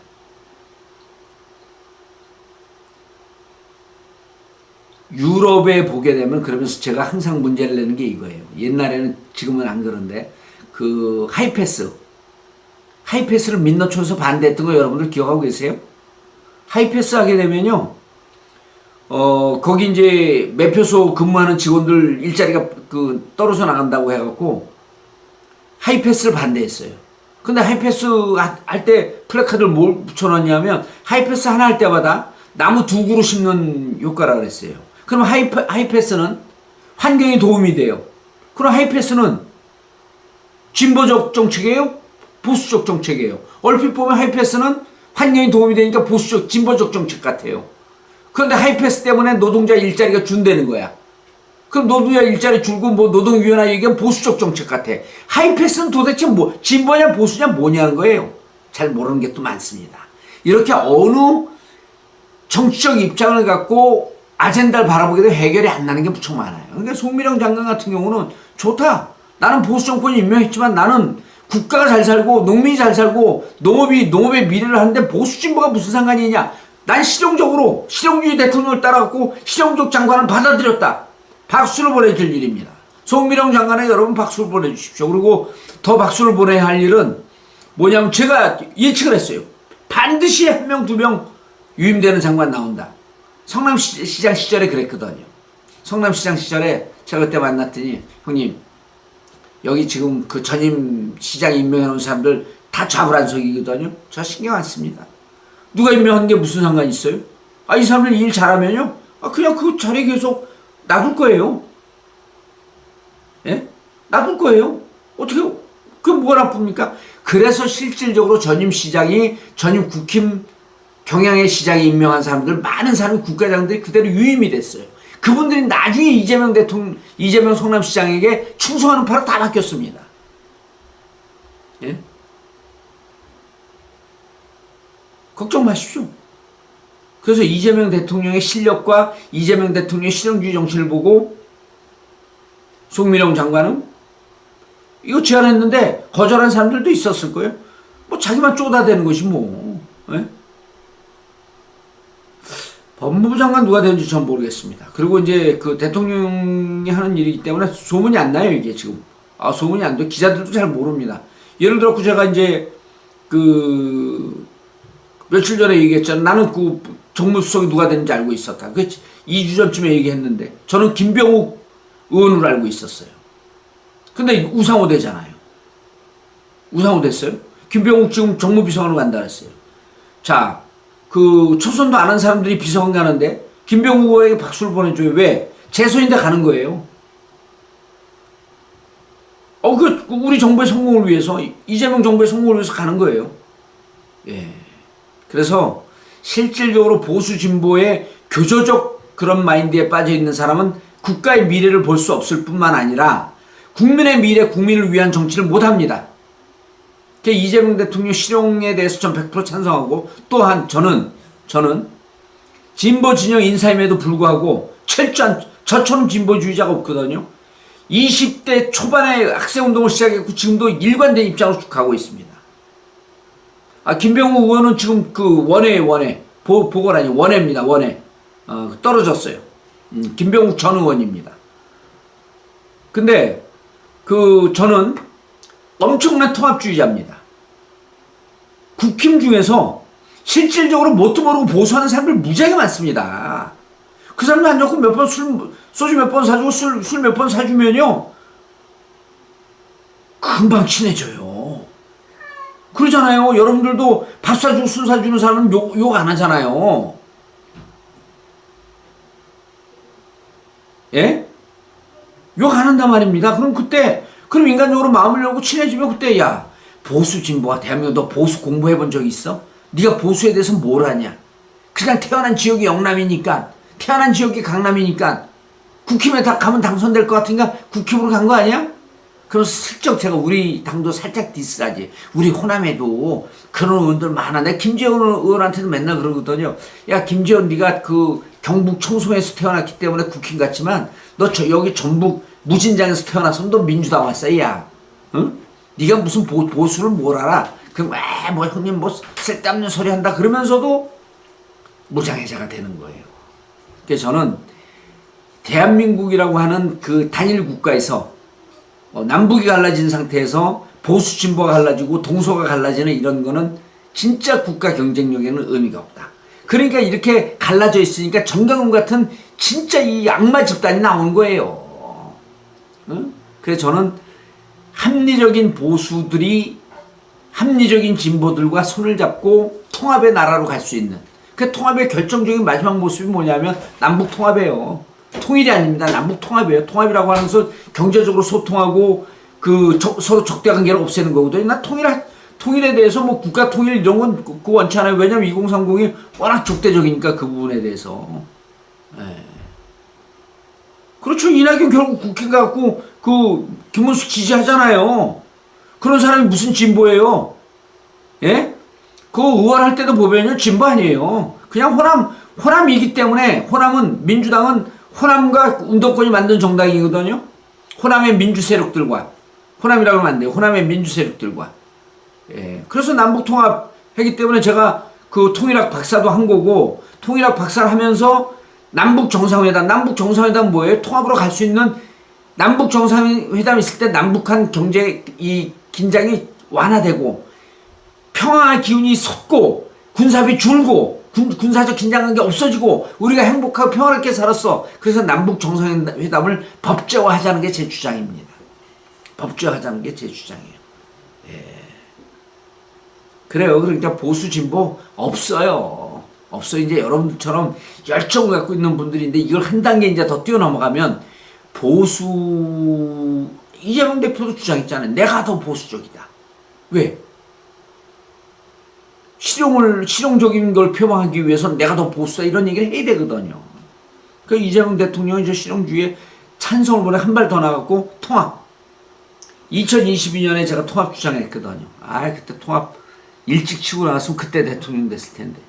유럽에 보게 되면 그러면서 제가 항상 문제를 내는 게 이거예요. 옛날에는, 지금은 안 그런데 그 하이패스를 민노총에서 반대했던 거 여러분들 기억하고 계세요? 하이패스 하게 되면요, 거기 이제 매표소 근무하는 직원들 일자리가 떨어져 나간다고 해갖고 하이패스를 반대했어요. 근데 하이패스 할 때 플래카드를 뭘 붙여놨냐면 하이패스 하나 할 때마다 나무 2그루 심는 효과라 그랬어요. 그럼 하이패스는 환경에 도움이 돼요. 그럼 하이패스는 진보적 정책이에요? 보수적 정책이에요? 얼핏 보면 하이패스는 환경에 도움이 되니까 진보적 정책 같아요. 그런데 하이패스 때문에 노동자 일자리가 준다는 거야. 그럼 노동자 일자리 줄고 노동위원회 얘기하면 보수적 정책 같아. 하이패스는 도대체 진보냐 보수냐 뭐냐는 거예요. 잘 모르는 게 또 많습니다. 이렇게 어느 정치적 입장을 갖고 아젠다를 바라보게 되면 해결이 안 나는 게 무척 많아요. 그러니까 송민영 장관 같은 경우는 좋다. 나는 보수 정권이 임명했지만 나는 국가가 잘 살고 농민이 잘 살고 농업의 미래를 하는데 보수 진보가 무슨 상관이 있냐. 난 실용주의 대통령을 따라갖고 실용적 장관을 받아들였다. 박수를 보내줄 일입니다. 송민영 장관에 여러분 박수를 보내주십시오. 그리고 더 박수를 보내야 할 일은 뭐냐면 제가 예측을 했어요. 반드시 1명, 2명 유임되는 장관 나온다. 성남시장 시절에 그랬거든요. 성남시장 시절에 제가 그때 만났더니 형님 여기 지금 그 전임 시장 임명해놓은 사람들 다 좌불안석이거든요. 저 신경 안 씁니다. 누가 임명한 게 무슨 상관이 있어요? 이 사람들 일 잘하면요. 그냥 그 자리에 계속 놔둘 거예요. 예? 놔둘 거예요. 어떻게, 그게 뭐가 나쁩니까? 그래서 실질적으로 전임 국힘 경향의 시장에 임명한 사람들, 많은 사람이 국가장들이 그대로 유임이 됐어요. 그분들이 나중에 이재명 성남시장에게 충성하는 파로 다 바뀌었습니다. 예? 걱정 마십시오. 그래서 이재명 대통령의 실력과 이재명 대통령의 실용주의 정신을 보고 송민영 장관은 이거 제안했는데 거절한 사람들도 있었을 거예요. 자기만 쪼다대는 것이 예? 법무부 장관 누가 되는지 전 모르겠습니다. 그리고 이제 그 대통령이 하는 일이기 때문에 소문이 안 나요, 이게 지금. 소문이 안 돼. 기자들도 잘 모릅니다. 예를 들어, 제가 이제 며칠 전에 얘기했잖아. 나는 정무수석이 누가 되는지 알고 있었다. 2주 전쯤에 얘기했는데, 저는 김병욱 의원으로 알고 있었어요. 근데 우상호 되잖아요. 우상호 됐어요. 김병욱 지금 정무비서관으로 간다 그랬어요. 자, 초선도 안 한 사람들이 비서관 가는데 김병욱 의원에게 박수를 보내줘요. 왜? 재선인데 가는 거예요. 우리 정부의 성공을 위해서, 이재명 정부의 성공을 위해서 가는 거예요. 예. 그래서 실질적으로 보수 진보의 교조적 그런 마인드에 빠져 있는 사람은 국가의 미래를 볼 수 없을 뿐만 아니라 국민의 미래, 국민을 위한 정치를 못 합니다. 이재명 대통령 실용에 대해서 전 100% 찬성하고, 또한 저는 진보 진영 인사임에도 불구하고 저처럼 진보주의자가 없거든요. 20대 초반에 학생운동을 시작했고 지금도 일관된 입장으로 쭉 가고 있습니다. 김병욱 의원은 지금 보궐 원외입니다. 원외. 떨어졌어요. 김병욱 전 의원입니다. 근데 저는 엄청난 통합주의자입니다. 국힘 중에서 실질적으로 뭣도 모르고 보수하는 사람들 무지하게 많습니다. 그 사람들 안 좋고 몇 번 소주 몇 번 사주고 술 몇 번 사주면요 금방 친해져요. 그러잖아요. 여러분들도 밥 사주고 술 사주는 사람은 욕 안 하잖아요. 예? 욕 안 한단 말입니다. 그럼 인간적으로 마음을 열고 친해지면 그때, 야, 보수 진보가 대한민국 너 보수 공부해 본 적 있어? 네가 보수에 대해서 뭘 아냐? 그냥 태어난 지역이 영남이니까, 태어난 지역이 강남이니까, 국힘에 다 가면 당선될 것 같으니까 국힘으로 간 거 아니야? 그럼 슬쩍 제가 우리 당도 살짝 디스하지. 우리 호남에도 그런 의원들 많아. 내가 김재원 의원한테도 맨날 그러거든요. 야, 김재원 네가 그 경북 청송에서 태어났기 때문에 국힘 같지만 너 여기 전북 무진장에서 태어났으면 너 민주당 왔어, 야. 응? 네가 무슨 보수를 뭘 알아? 그럼 뭐 형님 뭐 쓸데없는 소리 한다 그러면서도 무장애자가 되는 거예요. 그래서 저는 대한민국이라고 하는 그 단일 국가에서 남북이 갈라진 상태에서 보수 진보가 갈라지고 동서가 갈라지는 이런 거는 진짜 국가 경쟁력에는 의미가 없다. 그러니까 이렇게 갈라져 있으니까 정강훈 같은 진짜 이 악마 집단이 나오는 거예요. 응? 그래서 저는 합리적인 보수들이 합리적인 진보들과 손을 잡고 통합의 나라로 갈 수 있는 그 통합의 결정적인 마지막 모습이 뭐냐면 남북 통합이에요. 통일이 아닙니다. 남북 통합이에요. 통합이라고 하는 것은 경제적으로 소통하고 서로 적대 관계를 없애는 거거든요. 나 통일에 대해서 뭐 국가 통일 이런 건 그거 원치 않아요. 왜냐면 2030이 워낙 적대적이니까 그 부분에 대해서. 예. 그렇죠. 이낙연 결국 국회 가갖고 김문수 지지하잖아요. 그런 사람이 무슨 진보예요? 예? 그 의원할 때도 보면요 진보 아니에요. 그냥 호남이기 때문에 민주당은 호남과 운동권이 만든 정당이거든요. 호남의 민주 세력들과 호남이라고 하면 안 돼요. 호남의 민주 세력들과. 예. 그래서 남북 통합하기 때문에 제가 그 통일학 박사도 한 거고 통일학 박사를 하면서 남북 정상회담 뭐예요? 통합으로 갈 수 있는 남북 정상회담 있을 때 남북한 경제 이 긴장이 완화되고 평화의 기운이 솟고 군사비 줄고 군사적 긴장한 게 없어지고 우리가 행복하고 평화롭게 살았어. 그래서 남북 정상회담을 법제화하자는 게 제 주장입니다. 법제화하자는 게 제 주장이에요. 예. 그래요. 그러니까 보수 진보 없어요. 이제 여러분들처럼 열정을 갖고 있는 분들인데 이걸 한 단계 이제 더 뛰어넘어가면 보수 이재명 대표도 주장했잖아요. 내가 더 보수적이다. 왜? 실용적인 걸 표방하기 위해서는 내가 더 보수다 이런 얘기를 해야 되거든요. 그 이재명 대통령이 저 실용주의에 찬성을 보내 한 발 더 나갔고 통합. 2022년에 제가 통합 주장했거든요. 그때 통합 일찍 치고 나왔으면 그때 대통령 됐을 텐데.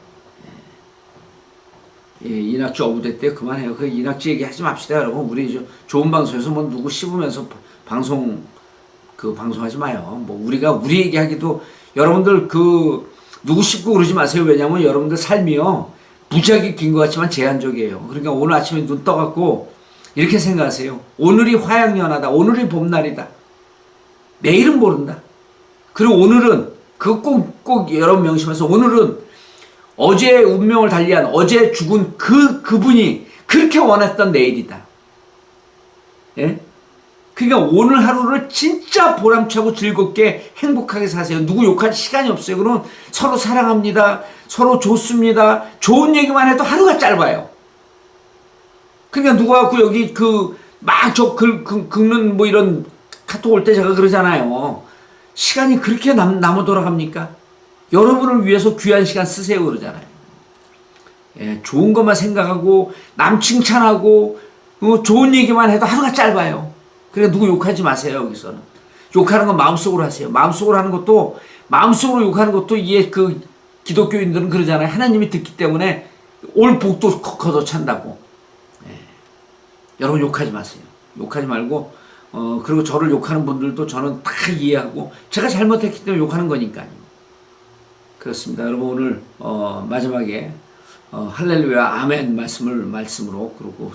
예, 이낙주 어부대 때 그만해요. 그 이낙주 얘기하지 맙시다, 여러분. 우리 좋은 방송에서 뭐 누구 씹으면서 방송하지 마요. 뭐 우리 얘기하기도 여러분들 누구 씹고 그러지 마세요. 왜냐면 여러분들 삶이요 무지하게 긴 것 같지만 제한적이에요. 그러니까 오늘 아침에 눈 떠갖고 이렇게 생각하세요. 오늘이 화양연하다. 오늘이 봄날이다. 내일은 모른다. 그리고 오늘은 꼭 여러분 명심해서 오늘은 어제 운명을 달리한 어제 죽은 그분이 그렇게 원했던 내일이다. 예? 그러니까 오늘 하루를 진짜 보람차고 즐겁게 행복하게 사세요. 누구 욕할 시간이 없어요. 그럼 서로 사랑합니다. 서로 좋습니다. 좋은 얘기만 해도 하루가 짧아요. 그러니까 누가 갖고 여기 긁는 뭐 이런 카톡 올 때 제가 그러잖아요. 시간이 그렇게 남아 돌아갑니까? 여러분을 위해서 귀한 시간 쓰세요 그러잖아요. 예, 좋은 것만 생각하고 남 칭찬하고 좋은 얘기만 해도 하루가 짧아요. 그러니까 누구 욕하지 마세요. 여기서는 욕하는 건 마음속으로 하세요. 마음속으로 욕하는 것도 이게 기독교인들은 그러잖아요. 하나님이 듣기 때문에 올 복도 걷어찬다고. 예. 여러분 욕하지 마세요. 욕하지 말고 그리고 저를 욕하는 분들도 저는 다 이해하고 제가 잘못했기 때문에 욕하는 거니까요. 그렇습니다. 여러분 오늘 마지막에 할렐루야 아멘 말씀으로 그리고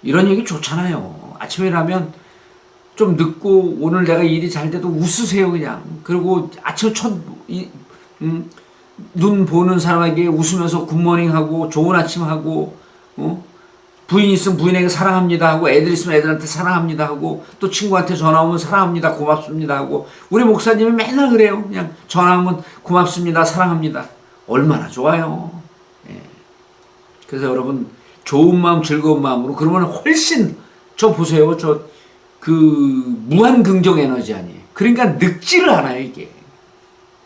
이런 얘기 좋잖아요. 아침에 일하면 좀 늦고 오늘 내가 일이 잘 돼도 웃으세요 그냥. 그리고 아침에 눈 보는 사람에게 웃으면서 굿모닝 하고 좋은 아침 하고 부인 있으면 부인에게 사랑합니다 하고, 애들 있으면 애들한테 사랑합니다 하고, 또 친구한테 전화 오면 사랑합니다, 고맙습니다 하고, 우리 목사님이 맨날 그래요. 그냥 전화하면 고맙습니다, 사랑합니다. 얼마나 좋아요. 예. 그래서 여러분, 좋은 마음, 즐거운 마음으로, 그러면 훨씬, 저 보세요. 무한 긍정 에너지 아니에요. 그러니까 늙지를 않아요, 이게.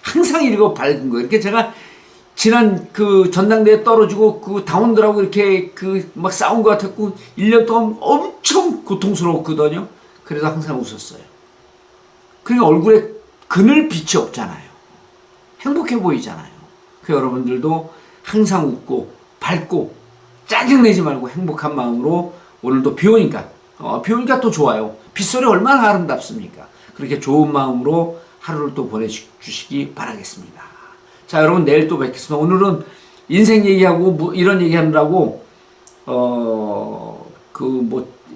항상 이러고 밝은 거예요. 이렇게 제가 지난 전당대회 떨어지고 당원들하고 이렇게 막 싸운 것 같았고 1년 동안 엄청 고통스러웠거든요. 그래도 항상 웃었어요. 그러니까 얼굴에 그늘 빛이 없잖아요. 행복해 보이잖아요. 그 여러분들도 항상 웃고 밝고 짜증내지 말고 행복한 마음으로 오늘도 비 오니까 또 좋아요. 빗소리 얼마나 아름답습니까? 그렇게 좋은 마음으로 하루를 또 보내주시기 바라겠습니다. 자, 여러분, 내일 또 뵙겠습니다. 오늘은 인생 얘기하고 이런 얘기하느라고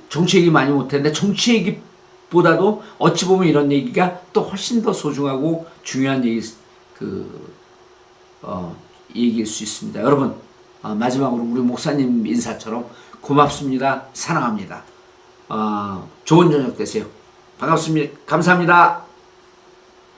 정치 얘기 많이 못했는데, 정치 얘기보다도 어찌 보면 이런 얘기가 또 훨씬 더 소중하고 중요한 얘기일 수 있습니다. 여러분, 마지막으로 우리 목사님 인사처럼 고맙습니다. 사랑합니다. 좋은 저녁 되세요. 반갑습니다. 감사합니다.